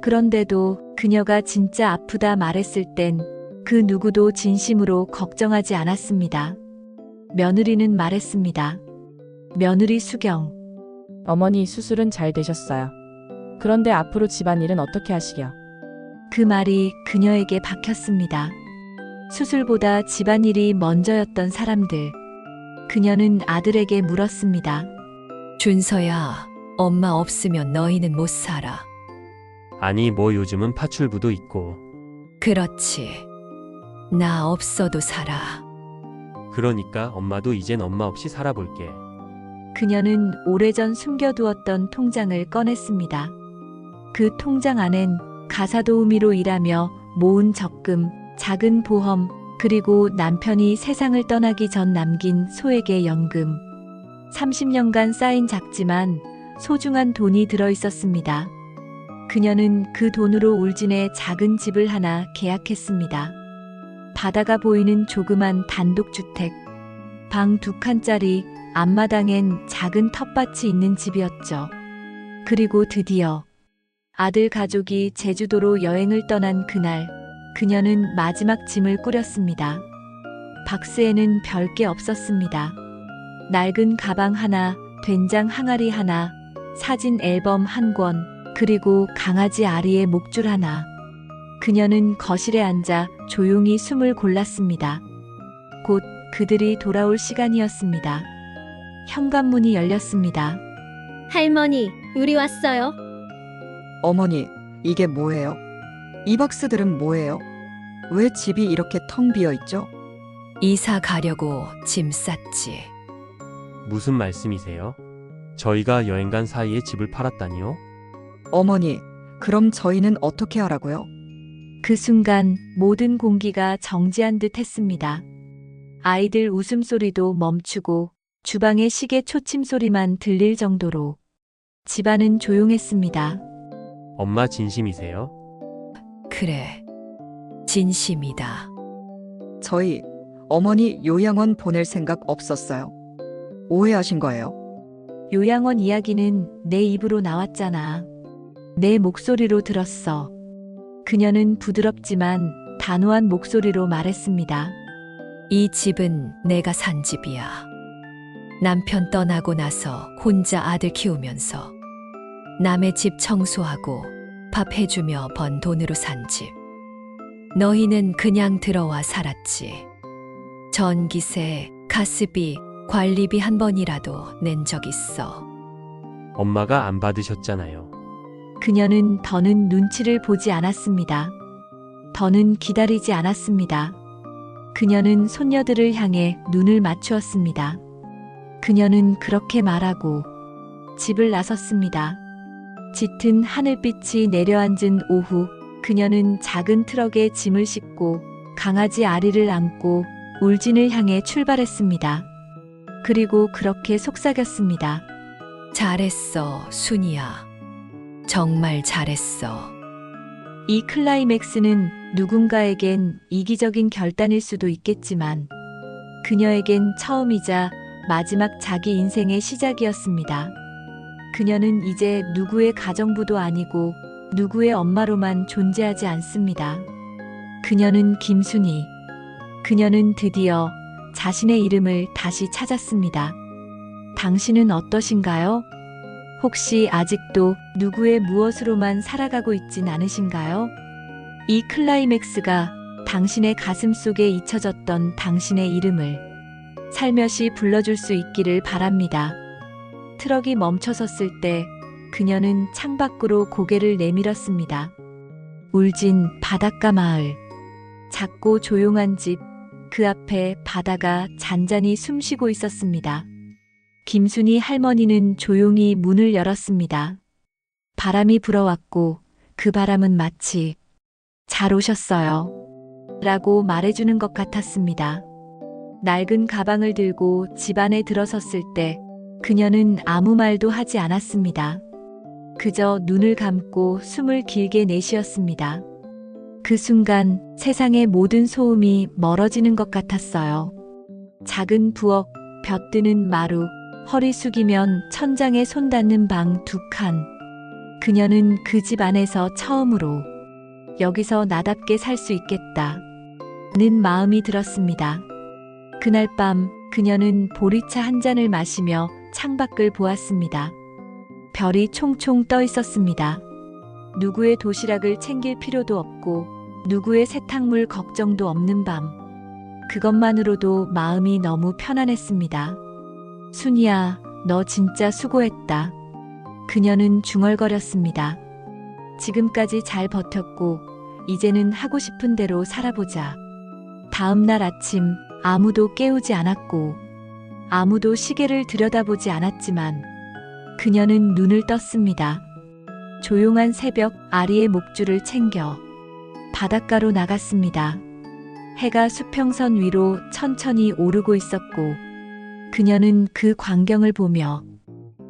그런데도 그녀가 진짜 아프다 말했을 땐 그 누구도 진심으로 걱정하지 않았습니다. 며느리는 말했습니다. 며느리 수경. 어머니 수술은 잘 되셨어요. 그런데 앞으로 집안일은 어떻게 하시려? 그 말이 그녀에게 박혔습니다. 수술보다 집안일이 먼저였던 사람들. 그녀는 아들에게 물었습니다. 준서야, 엄마 없으면 너희는 못 살아. 아니, 뭐 요즘은 파출부도 있고. 그렇지. 나 없어도 살아. 그러니까 엄마도 이젠 엄마 없이 살아볼게. 그녀는 오래전 숨겨두었던 통장을 꺼냈습니다. 그 통장 안엔 가사도우미로 일하며 모은 적금, 작은 보험, 그리고 남편이 세상을 떠나기 전 남긴 소액의 연금. 30년간 쌓인 작지만 소중한 돈이 들어 있었습니다. 그녀는 그 돈으로 울진에 작은 집을 하나 계약했습니다. 바다가 보이는 조그만 단독주택. 방 2칸짜리, 앞마당엔 작은 텃밭이 있는 집이었죠. 그리고 드디어 아들 가족이 제주도로 여행을 떠난 그날, 그녀는 마지막 짐을 꾸렸습니다. 박스에는 별게 없었습니다. 낡은 가방 하나, 된장 항아리 하나, 사진 앨범 한 권, 그리고 강아지 아리의 목줄 하나. 그녀는 거실에 앉아 조용히 숨을 골랐습니다. 곧 그들이 돌아올 시간이었습니다. 현관문이 열렸습니다. 할머니, 우리 왔어요. 어머니, 이게 뭐예요? 이 박스들은 뭐예요? 왜 집이 이렇게 텅 비어 있죠? 이사 가려고 짐 쌌지. 무슨 말씀이세요? 저희가 여행 간 사이에 집을 팔았다니요? 어머니, 그럼 저희는 어떻게 하라고요? 그 순간 모든 공기가 정지한 듯 했습니다. 아이들 웃음소리도 멈추고 주방의 시계 초침 소리만 들릴 정도로 집안은 조용했습니다. 엄마 진심이세요? 그래. 진심이다. 저희 어머니 요양원 보낼 생각 없었어요. 오해하신 거예요. 요양원 이야기는 내 입으로 나왔잖아. 내 목소리로 들었어. 그녀는 부드럽지만 단호한 목소리로 말했습니다. 이 집은 내가 산 집이야. 남편 떠나고 나서 혼자 아들 키우면서 남의 집 청소하고 밥 해주며 번 돈으로 산 집. 너희는 그냥 들어와 살았지. 전기세, 가스비, 관리비 한 번이라도 낸 적 있어. 엄마가 안 받으셨잖아요. 그녀는 더는 눈치를 보지 않았습니다. 더는 기다리지 않았습니다. 그녀는 손녀들을 향해 눈을 맞추었습니다. 그녀는 그렇게 말하고 집을 나섰습니다. 짙은 하늘빛이 내려앉은 오후, 그녀는 작은 트럭에 짐을 싣고 강아지 아리를 안고 울진을 향해 출발했습니다. 그리고 그렇게 속삭였습니다. 잘했어, 순이야. 정말 잘했어. 이 클라이맥스는 누군가에겐 이기적인 결단일 수도 있겠지만 그녀에겐 처음이자 마지막 자기 인생의 시작이었습니다. 그녀는 이제 누구의 가정부도 아니고 누구의 엄마로만 존재하지 않습니다. 그녀는 김순희. 그녀는 드디어 자신의 이름을 다시 찾았습니다. 당신은 어떠신가요? 혹시 아직도 누구의 무엇으로만 살아가고 있진 않으신가요? 이 클라이맥스가 당신의 가슴 속에 잊혀졌던 당신의 이름을 살며시 불러줄 수 있기를 바랍니다. 트럭이 멈춰섰을 때 그녀는 창밖으로 고개를 내밀었습니다. 울진 바닷가 마을. 작고 조용한 집, 그 앞에 바다가 잔잔히 숨쉬고 있었습니다. 김순이 할머니는 조용히 문을 열었습니다. 바람이 불어왔고 그 바람은 마치 잘 오셨어요 라고 말해주는 것 같았습니다. 낡은 가방을 들고 집 안에 들어섰을 때 그녀는 아무 말도 하지 않았습니다. 그저 눈을 감고 숨을 길게 내쉬었습니다. 그 순간 세상의 모든 소음이 멀어지는 것 같았어요. 작은 부엌, 벼뜨는 마루, 허리 숙이면 천장에 손 닿는 방 2칸. 그녀는 그 집 안에서 처음으로 여기서 나답게 살 수 있겠다 는 마음이 들었습니다. 그날 밤 그녀는 보리차 한 잔을 마시며 창밖을 보았습니다. 별이 총총 떠 있었습니다. 누구의 도시락을 챙길 필요도 없고 누구의 세탁물 걱정도 없는 밤. 그것만으로도 마음이 너무 편안했습니다. 순이야, 너 진짜 수고했다. 그녀는 중얼거렸습니다. 지금까지 잘 버텼고 이제는 하고 싶은 대로 살아보자. 다음 날 아침 아무도 깨우지 않았고 아무도 시계를 들여다보지 않았지만 그녀는 눈을 떴습니다. 조용한 새벽 아리의 목줄을 챙겨 바닷가로 나갔습니다. 해가 수평선 위로 천천히 오르고 있었고 그녀는 그 광경을 보며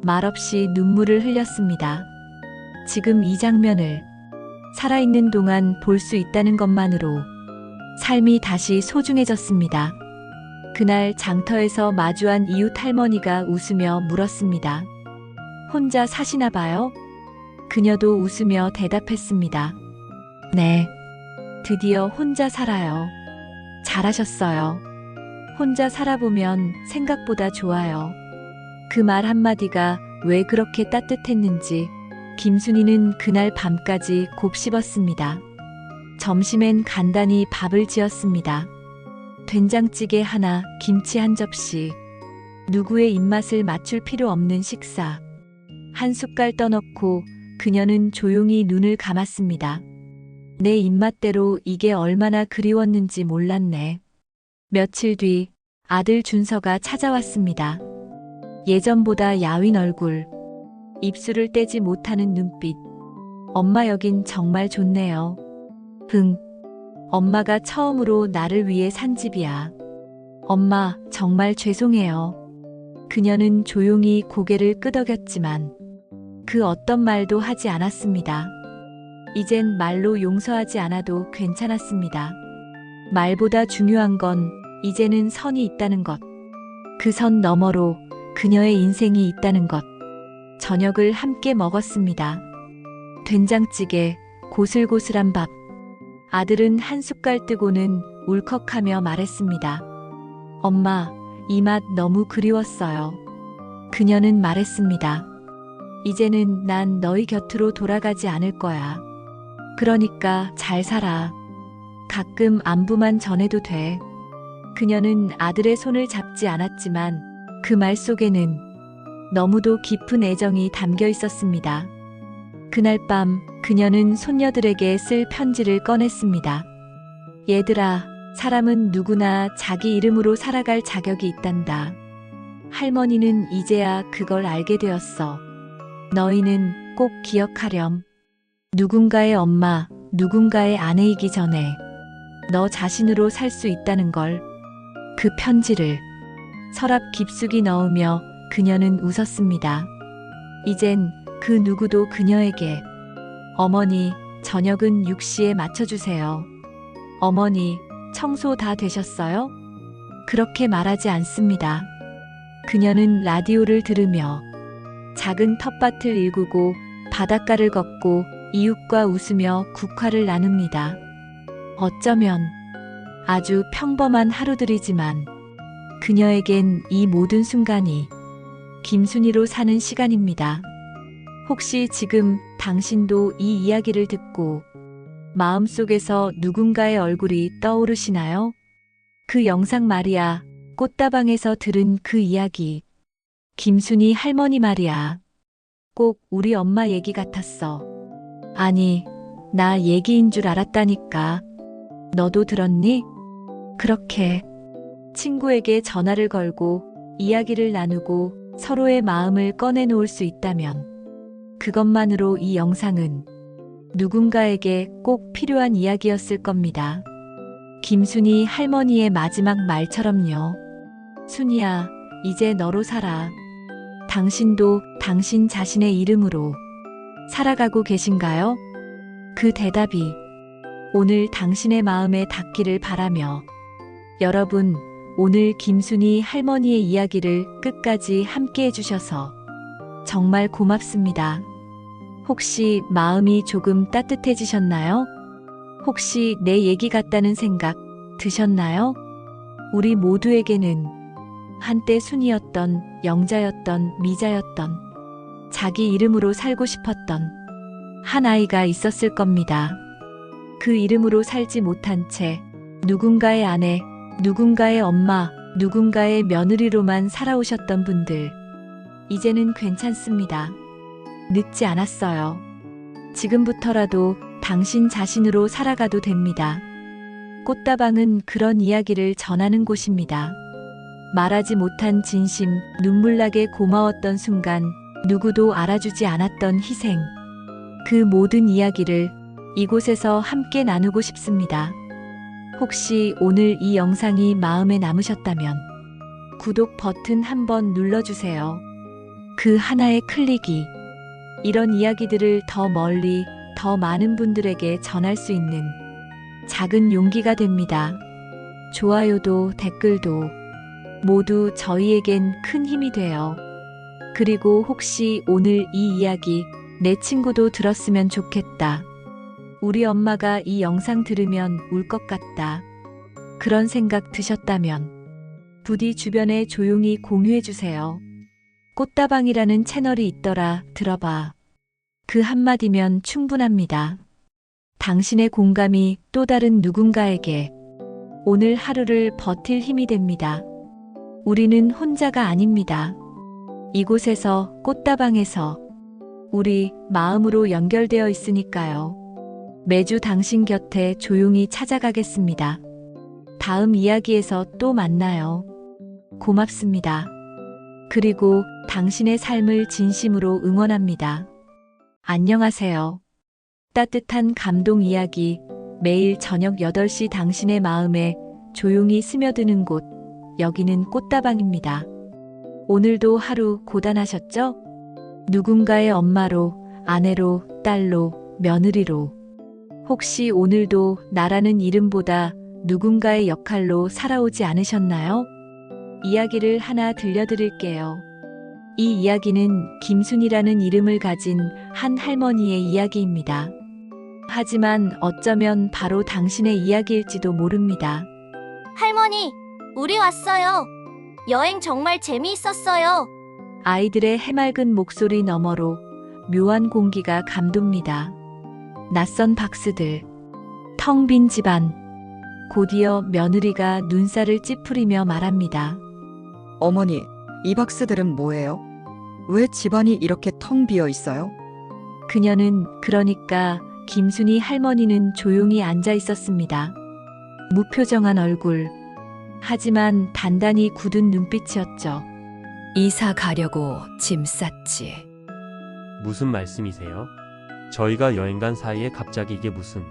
말없이 눈물을 흘렸습니다. 지금 이 장면을 살아있는 동안 볼 수 있다는 것만으로 삶이 다시 소중해졌습니다. 그날 장터에서 마주한 이웃 할머니가 웃으며 물었습니다. 혼자 사시나 봐요? 그녀도 웃으며 대답했습니다. 네, 드디어 혼자 살아요. 잘하셨어요. 혼자 살아보면 생각보다 좋아요. 그 말 한마디가 왜 그렇게 따뜻했는지 김순이는 그날 밤까지 곱씹었습니다. 점심엔 간단히 밥을 지었습니다. 된장찌개 하나, 김치 한 접시. 누구의 입맛을 맞출 필요 없는 식사. 한 숟갈 떠넣고 그녀는 조용히 눈을 감았습니다. 내 입맛대로 이게 얼마나 그리웠는지 몰랐네. 며칠 뒤 아들 준서가 찾아왔습니다. 예전보다 야윈 얼굴, 입술을 떼지 못하는 눈빛. 엄마 여긴 정말 좋네요. 엄마가 처음으로 나를 위해 산 집이야. 엄마, 정말 죄송해요. 그녀는 조용히 고개를 끄덕였지만 그 어떤 말도 하지 않았습니다. 이젠 말로 용서하지 않아도 괜찮았습니다. 말보다 중요한 건 이제는 선이 있다는 것. 그 선 너머로 그녀의 인생이 있다는 것. 저녁을 함께 먹었습니다. 된장찌개, 고슬고슬한 밥. 아들은 한 숟갈 뜨고는 울컥하며 말했습니다. 엄마, 이 맛 너무 그리웠어요. 그녀는 말했습니다. 이제는 난 너희 곁으로 돌아가지 않을 거야. 그러니까 잘 살아. 가끔 안부만 전해도 돼. 그녀는 아들의 손을 잡지 않았지만 그 말 속에는 너무도 깊은 애정이 담겨 있었습니다. 그날 밤 그녀는 손녀들에게 쓸 편지를 꺼냈습니다. 얘들아, 사람은 누구나 자기 이름으로 살아갈 자격이 있단다. 할머니는 이제야 그걸 알게 되었어. 너희는 꼭 기억하렴. 누군가의 엄마, 누군가의 아내이기 전에 너 자신으로 살 수 있다는 걸. 그 편지를 서랍 깊숙이 넣으며 그녀는 웃었습니다. 이젠 그 누구도 그녀에게 어머니, 저녁은 6시에 맞춰주세요. 어머니, 청소 다 되셨어요? 그렇게 말하지 않습니다. 그녀는 라디오를 들으며 작은 텃밭을 일구고 바닷가를 걷고 이웃과 웃으며 국화를 나눕니다. 어쩌면 아주 평범한 하루들이지만 그녀에겐 이 모든 순간이 김순이로 사는 시간입니다. 혹시 지금 당신도 이 이야기를 듣고 마음속에서 누군가의 얼굴이 떠오르시나요? 그 영상 말이야, 꽃다방에서 들은 그 이야기. 김순이 할머니 말이야. 꼭 우리 엄마 얘기 같았어. 아니, 나 얘기인 줄 알았다니까. 너도 들었니? 그렇게 친구에게 전화를 걸고 이야기를 나누고 서로의 마음을 꺼내놓을 수 있다면 그것만으로 이 영상은 누군가에게 꼭 필요한 이야기였을 겁니다. 김순이 할머니의 마지막 말처럼요. 순이야, 이제 너로 살아. 당신도 당신 자신의 이름으로 살아가고 계신가요? 그 대답이 오늘 당신의 마음에 닿기를 바라며 여러분, 오늘 김순이 할머니의 이야기를 끝까지 함께 해주셔서 정말 고맙습니다. 혹시 마음이 조금 따뜻해지셨나요? 혹시 내 얘기 같다는 생각 드셨나요? 우리 모두에게는 한때 순이었던, 영자였던, 미자였던, 자기 이름으로 살고 싶었던 한 아이가 있었을 겁니다. 그 이름으로 살지 못한 채 누군가의 아내, 누군가의 엄마, 누군가의 며느리로만 살아오셨던 분들, 이제는 괜찮습니다. 늦지 않았어요. 지금부터라도 당신 자신으로 살아가도 됩니다. 꽃다방은 그런 이야기를 전하는 곳입니다. 말하지 못한 진심, 눈물나게 고마웠던 순간, 누구도 알아주지 않았던 희생. 그 모든 이야기를 이곳에서 함께 나누고 싶습니다. 혹시 오늘 이 영상이 마음에 남으셨다면 구독 버튼 한번 눌러주세요. 그 하나의 클릭이 이런 이야기들을 더 멀리, 더 많은 분들에게 전할 수 있는 작은 용기가 됩니다. 좋아요도 댓글도 모두 저희에겐 큰 힘이 돼요. 그리고 혹시 오늘 이 이야기 내 친구도 들었으면 좋겠다. 우리 엄마가 이 영상 들으면 울 것 같다. 그런 생각 드셨다면 부디 주변에 조용히 공유해 주세요. 꽃다방이라는 채널이 있더라, 들어봐. 그 한마디면 충분합니다. 당신의 공감이 또 다른 누군가에게 오늘 하루를 버틸 힘이 됩니다. 우리는 혼자가 아닙니다. 이곳에서, 꽃다방에서 우리 마음으로 연결되어 있으니까요. 매주 당신 곁에 조용히 찾아가겠습니다. 다음 이야기에서 또 만나요. 고맙습니다. 그리고 당신의 삶을 진심으로 응원합니다. 안녕하세요. 따뜻한 감동 이야기, 매일 저녁 8시 당신의 마음에 조용히 스며드는 곳, 여기는 꽃다방입니다. 오늘도 하루 고단하셨죠? 누군가의 엄마로, 아내로, 딸로, 며느리로, 혹시 오늘도 나라는 이름보다 누군가의 역할로 살아오지 않으셨나요? 이야기를 하나 들려드릴게요. 이 이야기는 김순이라는 이름을 가진 한 할머니의 이야기입니다. 하지만 어쩌면 바로 당신의 이야기일지도 모릅니다. 할머니, 우리 왔어요. 여행 정말 재미있었어요. 아이들의 해맑은 목소리 너머로 묘한 공기가 감돕니다. 낯선 박수들, 텅 빈 집안, 곧이어 며느리가 눈살을 찌푸리며 말합니다. 어머니, 이 박스들은 뭐예요? 왜 집안이 이렇게 텅 비어 있어요? 그녀는, 그러니까 김순이 할머니는 조용히 앉아 있었습니다. 무표정한 얼굴, 하지만 단단히 굳은 눈빛이었죠. 이사 가려고 짐 쌌지. 무슨 말씀이세요? 저희가 여행 간 사이에 갑자기 이게 무슨...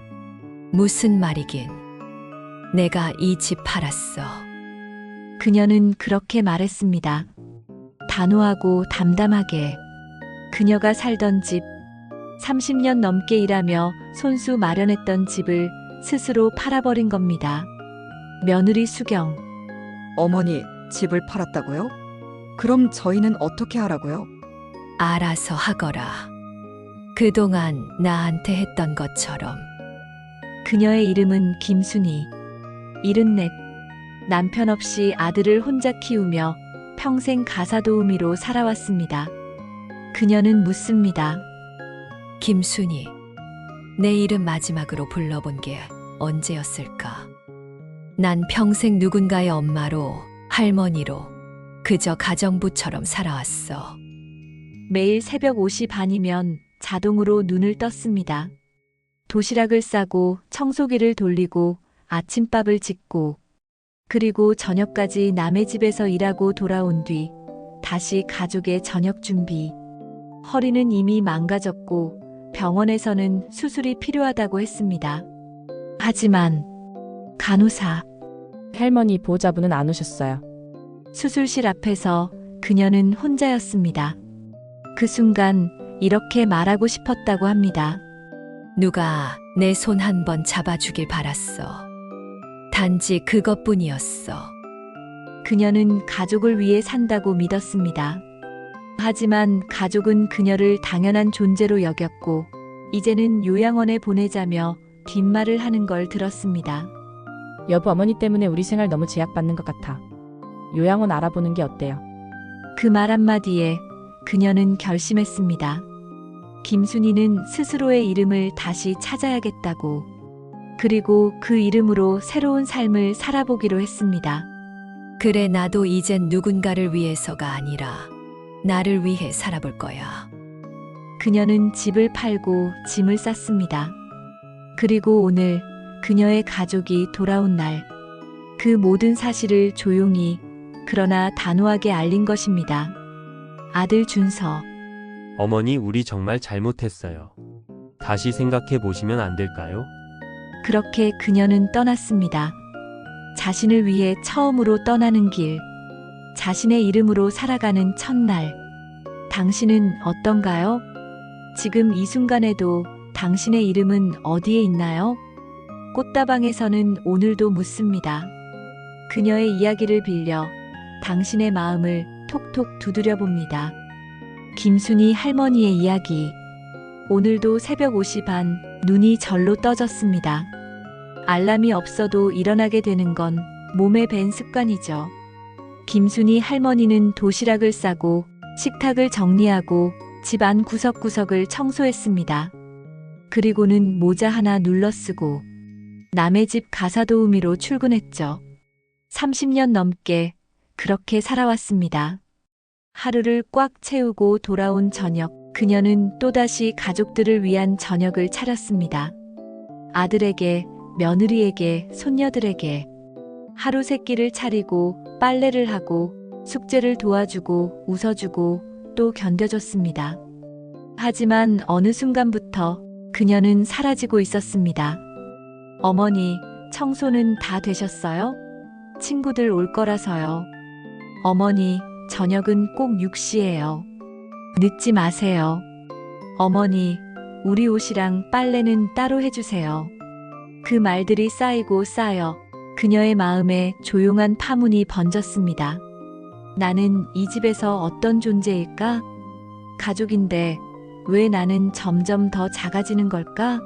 무슨 말이긴. 내가 이 집 팔았어. 그녀는 그렇게 말했습니다. 단호하고 담담하게. 그녀가 살던 집, 30년 넘게 일하며 손수 마련했던 집을 스스로 팔아버린 겁니다. 며느리 수경, 어머니, 집을 팔았다고요? 그럼 저희는 어떻게 하라고요? 알아서 하거라. 그동안 나한테 했던 것처럼. 그녀의 이름은 김순이. 74. 남편 없이 아들을 혼자 키우며 평생 가사도우미로 살아왔습니다. 그녀는 묻습니다. 김순이, 내 이름 마지막으로 불러본 게 언제였을까? 난 평생 누군가의 엄마로, 할머니로, 그저 가정부처럼 살아왔어. 매일 새벽 5시 반이면 자동으로 눈을 떴습니다. 도시락을 싸고 청소기를 돌리고 아침밥을 짓고 그리고 저녁까지 남의 집에서 일하고 돌아온 뒤 다시 가족의 저녁 준비. 허리는 이미 망가졌고 병원에서는 수술이 필요하다고 했습니다. 하지만 간호사, 할머니 보호자분은 안 오셨어요. 수술실 앞에서 그녀는 혼자였습니다. 그 순간 이렇게 말하고 싶었다고 합니다. 누가 내 손 한 번 잡아주길 바랐어. 단지 그것뿐이었어. 그녀는 가족을 위해 산다고 믿었습니다. 하지만 가족은 그녀를 당연한 존재로 여겼고 이제는 요양원에 보내자며 뒷말을 하는 걸 들었습니다. 여보, 어머니 때문에 우리 생활 너무 제약받는 것 같아. 요양원 알아보는 게 어때요? 그 말 한마디에 그녀는 결심했습니다. 김순이는 스스로의 이름을 다시 찾아야겠다고. 그리고 그 이름으로 새로운 삶을 살아보기로 했습니다. 그래, 나도 이젠 누군가를 위해서가 아니라 나를 위해 살아볼 거야. 그녀는 집을 팔고 짐을 쌌습니다. 그리고 오늘 그녀의 가족이 돌아온 날, 그 모든 사실을 조용히 그러나 단호하게 알린 것입니다. 아들 준서, 어머니, 우리 정말 잘못했어요. 다시 생각해 보시면 안 될까요? 그렇게 그녀는 떠났습니다. 자신을 위해 처음으로 떠나는 길, 자신의 이름으로 살아가는 첫날. 당신은 어떤가요? 지금 이 순간에도 당신의 이름은 어디에 있나요? 꽃다방에서는 오늘도 묻습니다. 그녀의 이야기를 빌려 당신의 마음을 톡톡 두드려 봅니다. 김순이 할머니의 이야기. 오늘도 새벽 5시 반 눈이 절로 떠졌습니다. 알람이 없어도 일어나게 되는 건 몸에 밴 습관이죠. 김순이 할머니는 도시락을 싸고 식탁을 정리하고 집안 구석구석을 청소했습니다. 그리고는 모자 하나 눌러쓰고 남의 집 가사도우미로 출근했죠. 30년 넘게 그렇게 살아왔습니다. 하루를 꽉 채우고 돌아온 저녁, 그녀는 또다시 가족들을 위한 저녁을 차렸습니다. 아들에게, 며느리에게, 손녀들에게 하루 세 끼를 차리고 빨래를 하고 숙제를 도와주고 웃어주고 또 견뎌줬습니다. 하지만 어느 순간부터 그녀는 사라지고 있었습니다. 어머니, 청소는 다 되셨어요? 친구들 올 거라서요. 어머니, 저녁은 꼭 6시예요. 늦지 마세요. 어머니, 우리 옷이랑 빨래는 따로 해주세요. 그 말들이 쌓이고 쌓여 그녀의 마음에 조용한 파문이 번졌습니다. 나는 이 집에서 어떤 존재일까? 가족인데 왜 나는 점점 더 작아지는 걸까?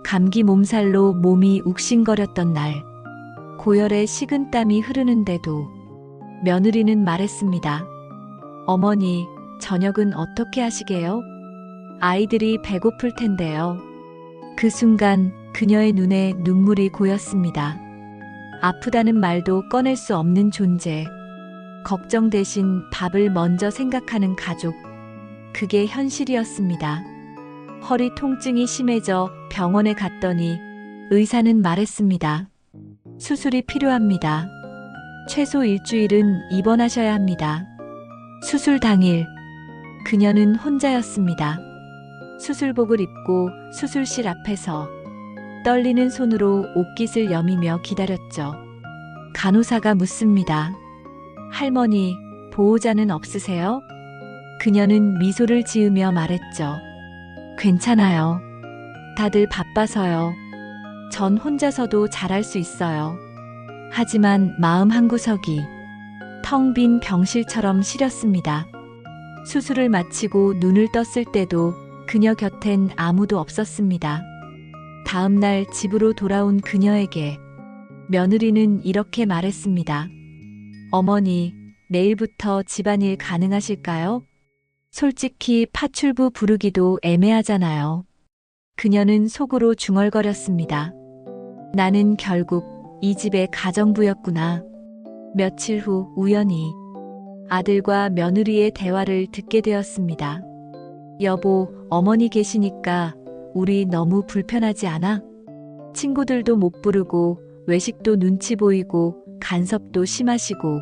감기 몸살로 몸이 욱신거렸던 날, 고열에 식은땀이 흐르는데도 며느리는 말했습니다. 어머니, 저녁은 어떻게 하시게요? 아이들이 배고플 텐데요. 그 순간 그녀의 눈에 눈물이 고였습니다. 아프다는 말도 꺼낼 수 없는 존재. 걱정 대신 밥을 먼저 생각하는 가족. 그게 현실이었습니다. 허리 통증이 심해져 병원에 갔더니 의사는 말했습니다. 수술이 필요합니다. 최소 일주일은 입원하셔야 합니다. 수술 당일, 그녀는 혼자였습니다. 수술복을 입고 수술실 앞에서 떨리는 손으로 옷깃을 여미며 기다렸죠. 간호사가 묻습니다. 할머니, 보호자는 없으세요? 그녀는 미소를 지으며 말했죠. 괜찮아요. 다들 바빠서요. 전 혼자서도 잘할 수 있어요. 하지만 마음 한구석이 텅 빈 병실처럼 시렸습니다. 수술을 마치고 눈을 떴을 때도 그녀 곁엔 아무도 없었습니다. 다음 날 집으로 돌아온 그녀에게 며느리는 이렇게 말했습니다. 어머니, 내일부터 집안일 가능하실까요? 솔직히 파출부 부르기도 애매하잖아요. 그녀는 속으로 중얼거렸습니다. 나는 결국 이 집의 가정부였구나. 며칠 후 우연히 아들과 며느리의 대화를 듣게 되었습니다. 여보, 어머니 계시니까 우리 너무 불편하지 않아? 친구들도 못 부르고 외식도 눈치 보이고 간섭도 심하시고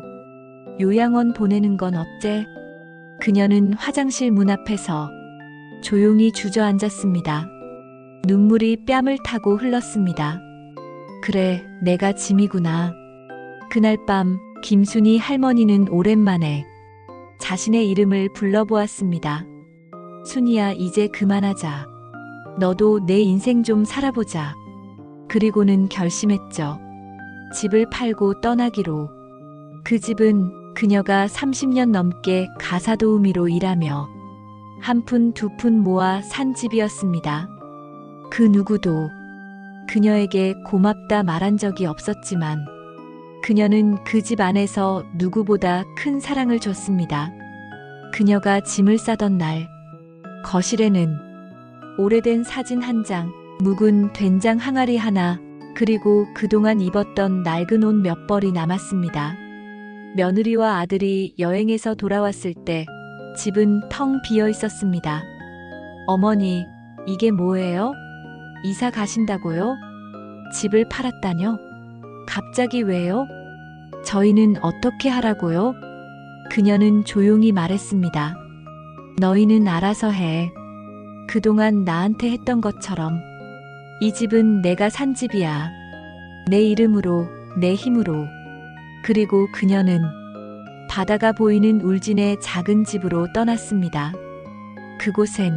요양원 보내는 건 어째? 그녀는 화장실 문 앞에서 조용히 주저앉았습니다. 눈물이 뺨을 타고 흘렀습니다. 그래, 내가 짐이구나. 그날 밤 김순이 할머니는 오랜만에 자신의 이름을 불러보았습니다. 순이야, 이제 그만하자. 너도 내 인생 좀 살아보자. 그리고는 결심했죠. 집을 팔고 떠나기로. 그 집은 그녀가 30년 넘게 가사도우미로 일하며 한 푼 두 푼 모아 산 집이었습니다. 그 누구도 그녀에게 고맙다 말한 적이 없었지만 그녀는 그 집 안에서 누구보다 큰 사랑을 줬습니다. 그녀가 짐을 싸던 날, 거실에는 오래된 사진 한 장, 묵은 된장 항아리 하나, 그리고 그동안 입었던 낡은 옷 몇 벌이 남았습니다. 며느리와 아들이 여행에서 돌아왔을 때 집은 텅 비어 있었습니다. 어머니, 이게 뭐예요? 이사 가신다고요? 집을 팔았다뇨? 갑자기 왜요? 저희는 어떻게 하라고요? 그녀는 조용히 말했습니다. 너희는 알아서 해. 그동안 나한테 했던 것처럼. 이 집은 내가 산 집이야. 내 이름으로, 내 힘으로. 그리고 그녀는 바다가 보이는 울진의 작은 집으로 떠났습니다. 그곳엔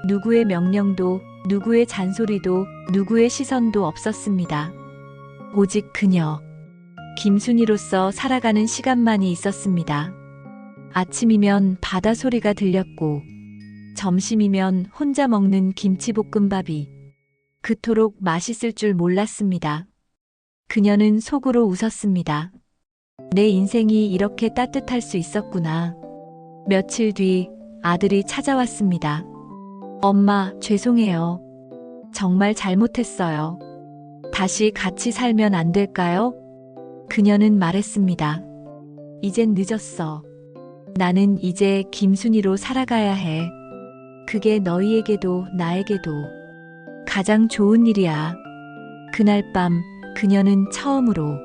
누구의 명령도, 누구의 잔소리도, 누구의 시선도 없었습니다. 오직 그녀, 김순이로서 살아가는 시간만이 있었습니다. 아침이면 바다 소리가 들렸고, 점심이면 혼자 먹는 김치볶음밥이 그토록 맛있을 줄 몰랐습니다. 그녀는 속으로 웃었습니다. 내 인생이 이렇게 따뜻할 수 있었구나. 며칠 뒤 아들이 찾아왔습니다. 엄마, 죄송해요. 정말 잘못했어요. 다시 같이 살면 안 될까요? 그녀는 말했습니다. 이젠 늦었어. 나는 이제 김순이로 살아가야 해. 그게 너희에게도 나에게도 가장 좋은 일이야. 그날 밤 그녀는 처음으로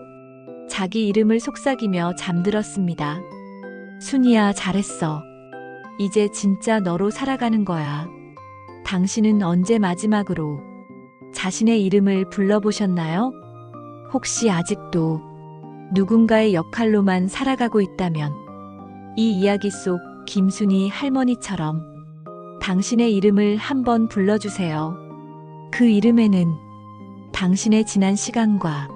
자기 이름을 속삭이며 잠들었습니다. 순이야, 잘했어. 이제 진짜 너로 살아가는 거야. 당신은 언제 마지막으로 자신의 이름을 불러보셨나요? 혹시 아직도 누군가의 역할로만 살아가고 있다면 이 이야기 속 김순이 할머니처럼 당신의 이름을 한번 불러주세요. 그 이름에는 당신의 지난 시간과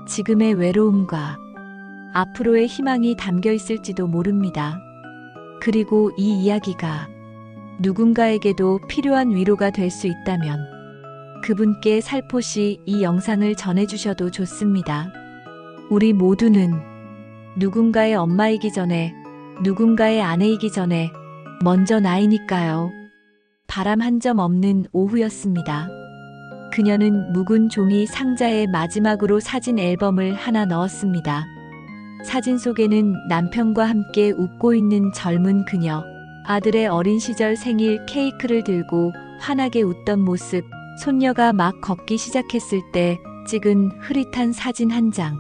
지금의 외로움과 앞으로의 희망이 담겨 있을지도 모릅니다. 그리고 이 이야기가 누군가에게도 필요한 위로가 될 수 있다면 그분께 살포시 이 영상을 전해주셔도 좋습니다. 우리 모두는 누군가의 엄마이기 전에, 누군가의 아내이기 전에 먼저 나이니까요. 바람 한 점 없는 오후였습니다. 그녀는 묵은 종이 상자에 마지막으로 사진 앨범을 하나 넣었습니다. 사진 속에는 남편과 함께 웃고 있는 젊은 그녀, 아들의 어린 시절 생일 케이크를 들고 환하게 웃던 모습, 손녀가 막 걷기 시작했을 때 찍은 흐릿한 사진 한 장.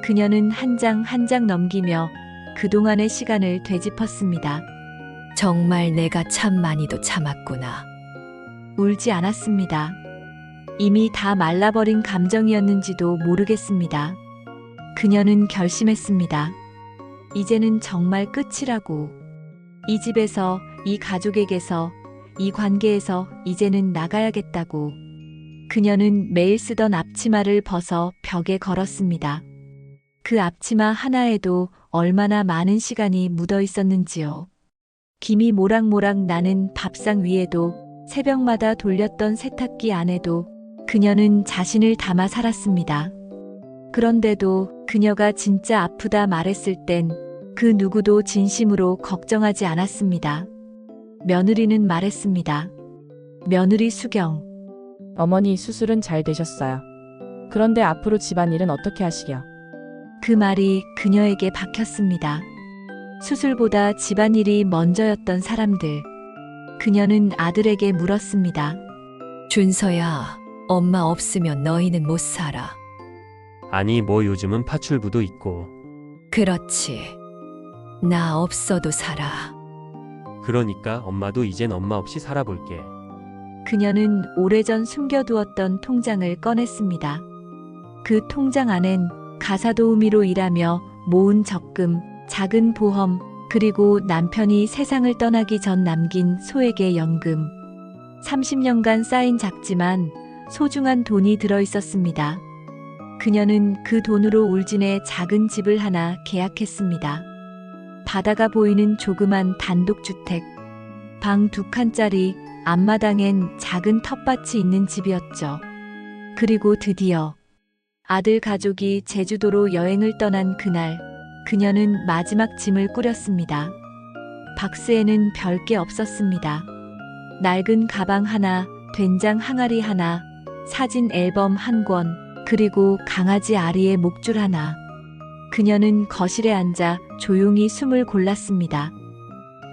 그녀는 한 장 한 장 넘기며 그동안의 시간을 되짚었습니다. 정말 내가 참 많이도 참았구나. 울지 않았습니다. 이미 다 말라버린 감정이었는지도 모르겠습니다. 그녀는 결심했습니다. 이제는 정말 끝이라고. 이 집에서, 이 가족에게서, 이 관계에서 이제는 나가야겠다고. 그녀는 매일 쓰던 앞치마를 벗어 벽에 걸었습니다. 그 앞치마 하나에도 얼마나 많은 시간이 묻어 있었는지요. 김이 모락모락 나는 밥상 위에도, 새벽마다 돌렸던 세탁기 안에도 그녀는 자신을 담아 살았습니다. 그런데도 그녀가 진짜 아프다 말했을 땐 그 누구도 진심으로 걱정하지 않았습니다. 며느리는 말했습니다. 며느리 수경. 어머니, 수술은 잘 되셨어요. 그런데 앞으로 집안일은 어떻게 하시려? 그 말이 그녀에게 박혔습니다. 수술보다 집안일이 먼저였던 사람들. 그녀는 아들에게 물었습니다. 준서야, 엄마 없으면 너희는 못 살아. 아니, 뭐 요즘은 파출부도 있고. 그렇지. 나 없어도 살아. 그러니까 엄마도 이젠 엄마 없이 살아볼게. 그녀는 오래전 숨겨두었던 통장을 꺼냈습니다. 그 통장 안엔 가사도우미로 일하며 모은 적금, 작은 보험, 그리고 남편이 세상을 떠나기 전 남긴 소액의 연금. 30년간 쌓인 작지만 소중한 돈이 들어 있었습니다. 그녀는 그 돈으로 울진에 작은 집을 하나 계약했습니다. 바다가 보이는 조그만 단독주택, 방 2칸짜리, 앞마당엔 작은 텃밭이 있는 집이었죠. 그리고 드디어 아들 가족이 제주도로 여행을 떠난 그날, 그녀는 마지막 짐을 꾸렸습니다. 박스에는 별게 없었습니다. 낡은 가방 하나, 된장 항아리 하나, 사진 앨범 한 권, 그리고 강아지 아리의 목줄 하나. 그녀는 거실에 앉아 조용히 숨을 골랐습니다.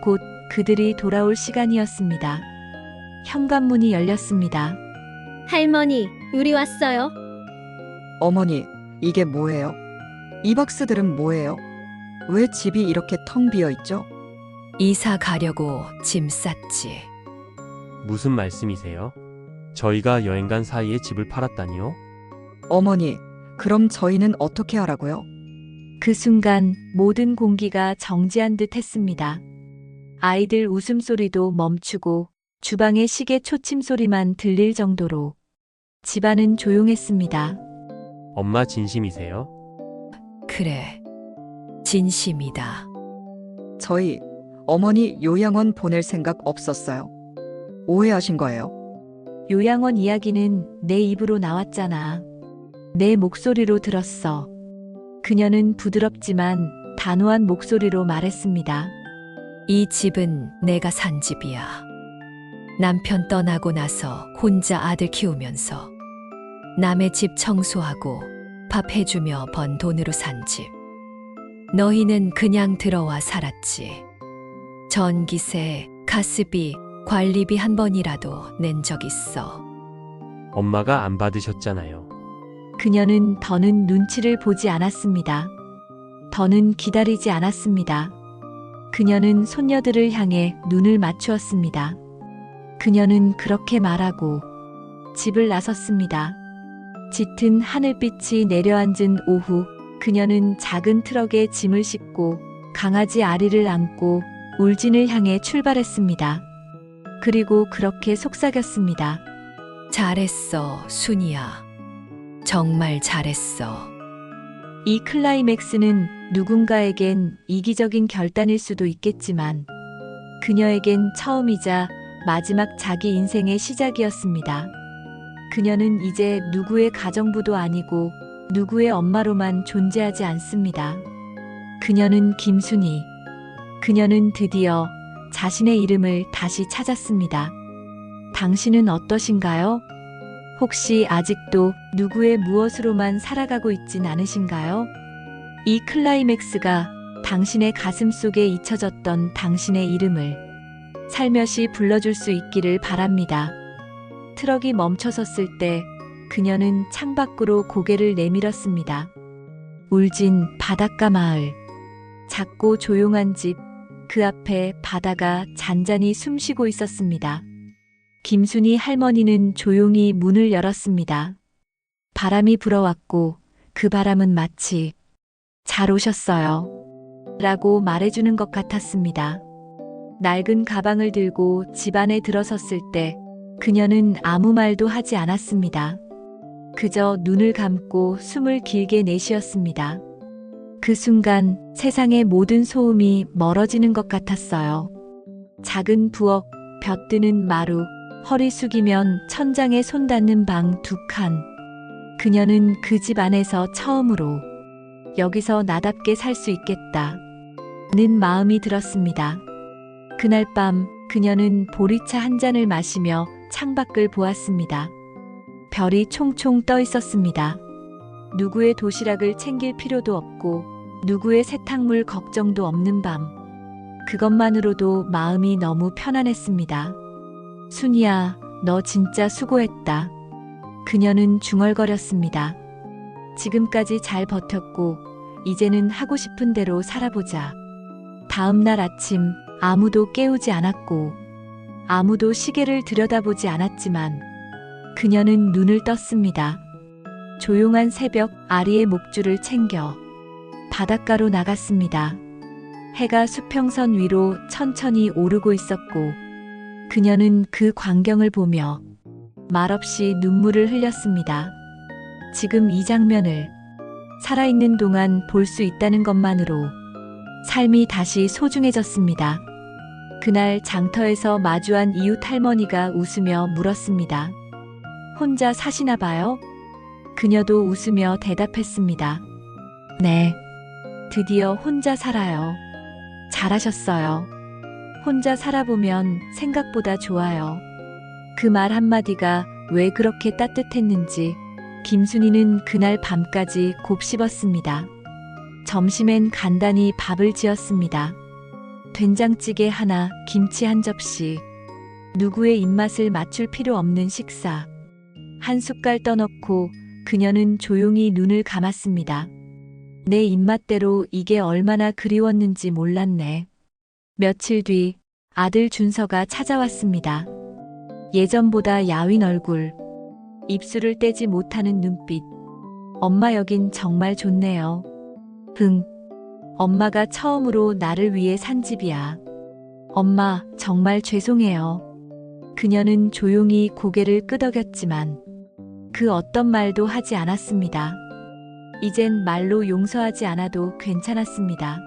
곧 그들이 돌아올 시간이었습니다. 현관문이 열렸습니다. 할머니, 우리 왔어요. 어머니, 이게 뭐예요? 이 박스들은 뭐예요? 왜 집이 이렇게 텅 비어 있죠? 이사 가려고 짐 쌌지. 무슨 말씀이세요? 저희가 여행 간 사이에 집을 팔았다니요? 어머니, 그럼 저희는 어떻게 하라고요? 그 순간 모든 공기가 정지한 듯 했습니다. 아이들 웃음소리도 멈추고 주방의 시계 초침 소리만 들릴 정도로 집안은 조용했습니다. 엄마 진심이세요? 그래. 진심이다. 저희 어머니 요양원 보낼 생각 없었어요. 오해하신 거예요. 요양원 이야기는 내 입으로 나왔잖아. 내 목소리로 들었어. 그녀는 부드럽지만 단호한 목소리로 말했습니다. 이 집은 내가 산 집이야. 남편 떠나고 나서 혼자 아들 키우면서 남의 집 청소하고 밥 해주며 번 돈으로 산 집. 너희는 그냥 들어와 살았지. 전기세, 가스비, 관리비 한 번이라도 낸 적 있어. 엄마가 안 받으셨잖아요. 그녀는 더는 눈치를 보지 않았습니다. 더는 기다리지 않았습니다. 그녀는 손녀들을 향해 눈을 맞추었습니다. 그녀는 그렇게 말하고 집을 나섰습니다. 짙은 하늘빛이 내려앉은 오후, 그녀는 작은 트럭에 짐을 싣고 강아지 아리를 안고 울진을 향해 출발했습니다. 그리고 그렇게 속삭였습니다. 잘했어, 순이야. 정말 잘했어. 이 클라이맥스는 누군가에겐 이기적인 결단일 수도 있겠지만 그녀에겐 처음이자 마지막 자기 인생의 시작이었습니다. 그녀는 이제 누구의 가정부도 아니고 누구의 엄마로만 존재하지 않습니다. 그녀는 김순희. 그녀는 드디어 자신의 이름을 다시 찾았습니다. 당신은 어떠신가요? 혹시 아직도 누구의 무엇으로만 살아가고 있진 않으신가요? 이 클라이맥스가 당신의 가슴 속에 잊혀졌던 당신의 이름을 살며시 불러줄 수 있기를 바랍니다. 트럭이 멈춰섰을 때 그녀는 창밖으로 고개를 내밀었습니다. 울진 바닷가 마을. 작고 조용한 집, 그 앞에 바다가 잔잔히 숨쉬고 있었습니다. 김순희 할머니는 조용히 문을 열었습니다. 바람이 불어왔고 그 바람은 마치 잘 오셨어요. 라고 말해주는 것 같았습니다. 낡은 가방을 들고 집 안에 들어섰을 때 그녀는 아무 말도 하지 않았습니다. 그저 눈을 감고 숨을 길게 내쉬었습니다. 그 순간 세상의 모든 소음이 멀어지는 것 같았어요. 작은 부엌, 벼뜨는 마루, 허리 숙이면 천장에 손 닿는 방 2칸. 그녀는 그 집 안에서 처음으로 여기서 나답게 살 수 있겠다 는 마음이 들었습니다. 그날 밤 그녀는 보리차 한 잔을 마시며 창밖을 보았습니다. 별이 총총 떠 있었습니다. 누구의 도시락을 챙길 필요도 없고 누구의 세탁물 걱정도 없는 밤. 그것만으로도 마음이 너무 편안했습니다. 순이야, 너 진짜 수고했다. 그녀는 중얼거렸습니다. 지금까지 잘 버텼고, 이제는 하고 싶은 대로 살아보자. 다음 날 아침 아무도 깨우지 않았고, 아무도 시계를 들여다보지 않았지만, 그녀는 눈을 떴습니다. 조용한 새벽 아리의 목줄을 챙겨 바닷가로 나갔습니다. 해가 수평선 위로 천천히 오르고 있었고, 그녀는 그 광경을 보며 말없이 눈물을 흘렸습니다. 지금 이 장면을 살아있는 동안 볼 수 있다는 것만으로 삶이 다시 소중해졌습니다. 그날 장터에서 마주한 이웃 할머니가 웃으며 물었습니다. 혼자 사시나 봐요? 그녀도 웃으며 대답했습니다. 네, 드디어 혼자 살아요. 잘하셨어요. 혼자 살아보면 생각보다 좋아요. 그 말 한마디가 왜 그렇게 따뜻했는지 김순이는 그날 밤까지 곱씹었습니다. 점심엔 간단히 밥을 지었습니다. 된장찌개 하나, 김치 한 접시. 누구의 입맛을 맞출 필요 없는 식사. 한 숟갈 떠넣고 그녀는 조용히 눈을 감았습니다. 내 입맛대로 이게 얼마나 그리웠는지 몰랐네. 며칠 뒤 아들 준서가 찾아왔습니다. 예전보다 야윈 얼굴, 입술을 떼지 못하는 눈빛. 엄마 여긴 정말 좋네요. 엄마가 처음으로 나를 위해 산 집이야. 엄마, 정말 죄송해요. 그녀는 조용히 고개를 끄덕였지만 그 어떤 말도 하지 않았습니다. 이젠 말로 용서하지 않아도 괜찮았습니다.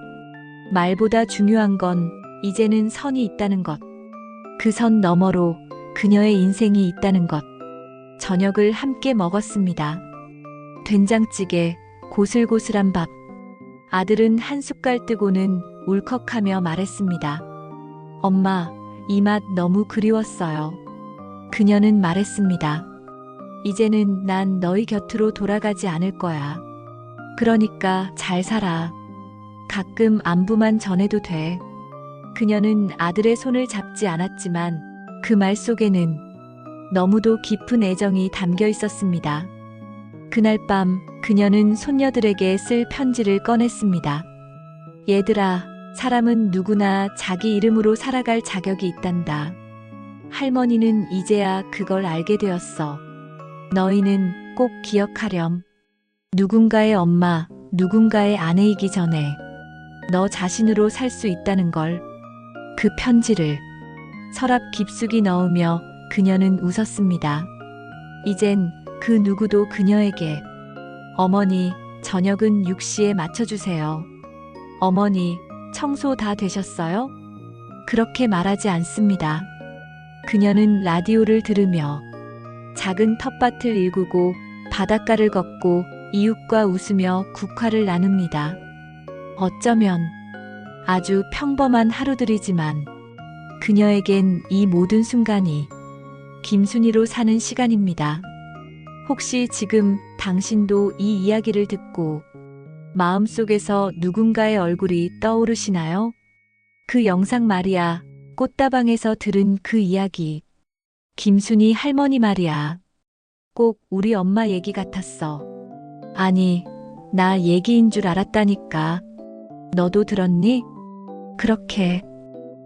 말보다 중요한 건 이제는 선이 있다는 것. 그 선 너머로 그녀의 인생이 있다는 것. 저녁을 함께 먹었습니다. 된장찌개, 고슬고슬한 밥. 아들은 한 숟갈 뜨고는 울컥하며 말했습니다. 엄마, 이 맛 너무 그리웠어요. 그녀는 말했습니다. 이제는 난 너희 곁으로 돌아가지 않을 거야. 그러니까 잘 살아. 가끔 안부만 전해도 돼. 그녀는 아들의 손을 잡지 않았지만 그 말 속에는 너무도 깊은 애정이 담겨 있었습니다. 그날 밤 그녀는 손녀들에게 쓸 편지를 꺼냈습니다. 얘들아, 사람은 누구나 자기 이름으로 살아갈 자격이 있단다. 할머니는 이제야 그걸 알게 되었어. 너희는 꼭 기억하렴. 누군가의 엄마, 누군가의 아내이기 전에 너 자신으로 살 수 있다는 걸. 그 편지를 서랍 깊숙이 넣으며 그녀는 웃었습니다. 이젠 그 누구도 그녀에게 어머니, 저녁은 6시에 맞춰주세요. 어머니, 청소 다 되셨어요? 그렇게 말하지 않습니다. 그녀는 라디오를 들으며 작은 텃밭을 일구고 바닷가를 걷고 이웃과 웃으며 국화를 나눕니다. 어쩌면 아주 평범한 하루들이지만 그녀에겐 이 모든 순간이 김순이로 사는 시간입니다. 혹시 지금 당신도 이 이야기를 듣고 마음속에서 누군가의 얼굴이 떠오르시나요? 그 영상 말이야, 꽃다방에서 들은 그 이야기. 김순이 할머니 말이야. 꼭 우리 엄마 얘기 같았어. 아니, 나 얘기인 줄 알았다니까. 너도 들었니? 그렇게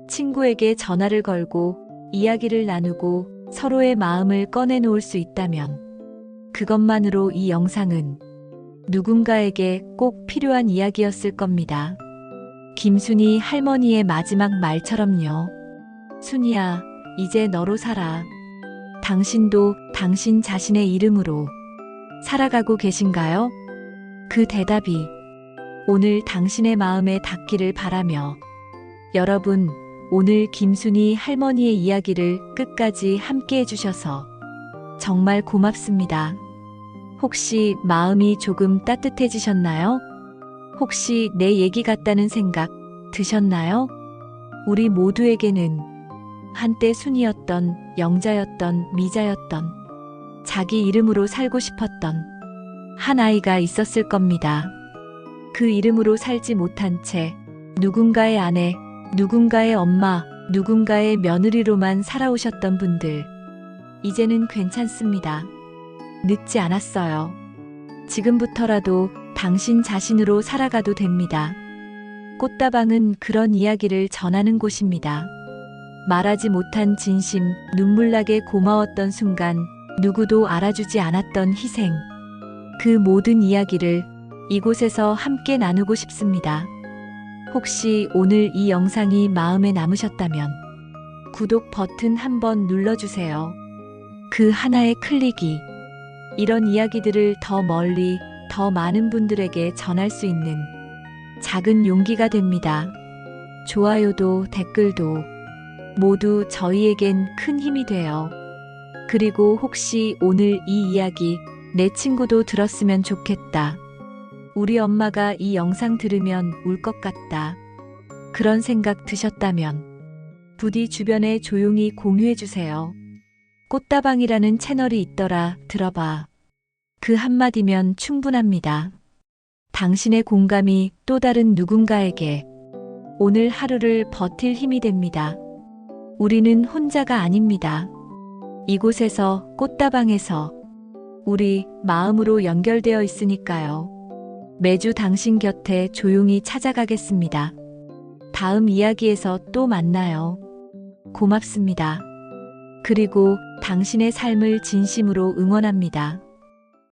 친구에게 전화를 걸고 이야기를 나누고 서로의 마음을 꺼내놓을 수 있다면 그것만으로 이 영상은 누군가에게 꼭 필요한 이야기였을 겁니다. 김순이 할머니의 마지막 말처럼요. 순이야, 이제 너로 살아. 당신도 당신 자신의 이름으로 살아가고 계신가요? 그 대답이 오늘 당신의 마음에 닿기를 바라며 여러분, 오늘 김순이 할머니의 이야기를 끝까지 함께 해주셔서 정말 고맙습니다. 혹시 마음이 조금 따뜻해지셨나요? 혹시 내 얘기 같다는 생각 드셨나요? 우리 모두에게는 한때 순이었던, 영자였던, 미자였던, 자기 이름으로 살고 싶었던 한 아이가 있었을 겁니다. 그 이름으로 살지 못한 채 누군가의 아내, 누군가의 엄마, 누군가의 며느리로만 살아오셨던 분들. 이제는 괜찮습니다. 늦지 않았어요. 지금부터라도 당신 자신으로 살아가도 됩니다. 꽃다방은 그런 이야기를 전하는 곳입니다. 말하지 못한 진심, 눈물나게 고마웠던 순간, 누구도 알아주지 않았던 희생. 그 모든 이야기를 이곳에서 함께 나누고 싶습니다. 혹시 오늘 이 영상이 마음에 남으셨다면 구독 버튼 한번 눌러주세요. 그 하나의 클릭이 이런 이야기들을 더 멀리, 더 많은 분들에게 전할 수 있는 작은 용기가 됩니다. 좋아요도 댓글도 모두 저희에겐 큰 힘이 돼요. 그리고 혹시 오늘 이 이야기 내 친구도 들었으면 좋겠다. 우리 엄마가 이 영상 들으면 울 것 같다. 그런 생각 드셨다면 부디 주변에 조용히 공유해 주세요. 꽃다방이라는 채널이 있더라, 들어봐. 그 한마디면 충분합니다. 당신의 공감이 또 다른 누군가에게 오늘 하루를 버틸 힘이 됩니다. 우리는 혼자가 아닙니다. 이곳에서, 꽃다방에서 우리 마음으로 연결되어 있으니까요. 매주 당신 곁에 조용히 찾아가겠습니다. 다음 이야기에서 또 만나요. 고맙습니다. 그리고 당신의 삶을 진심으로 응원합니다.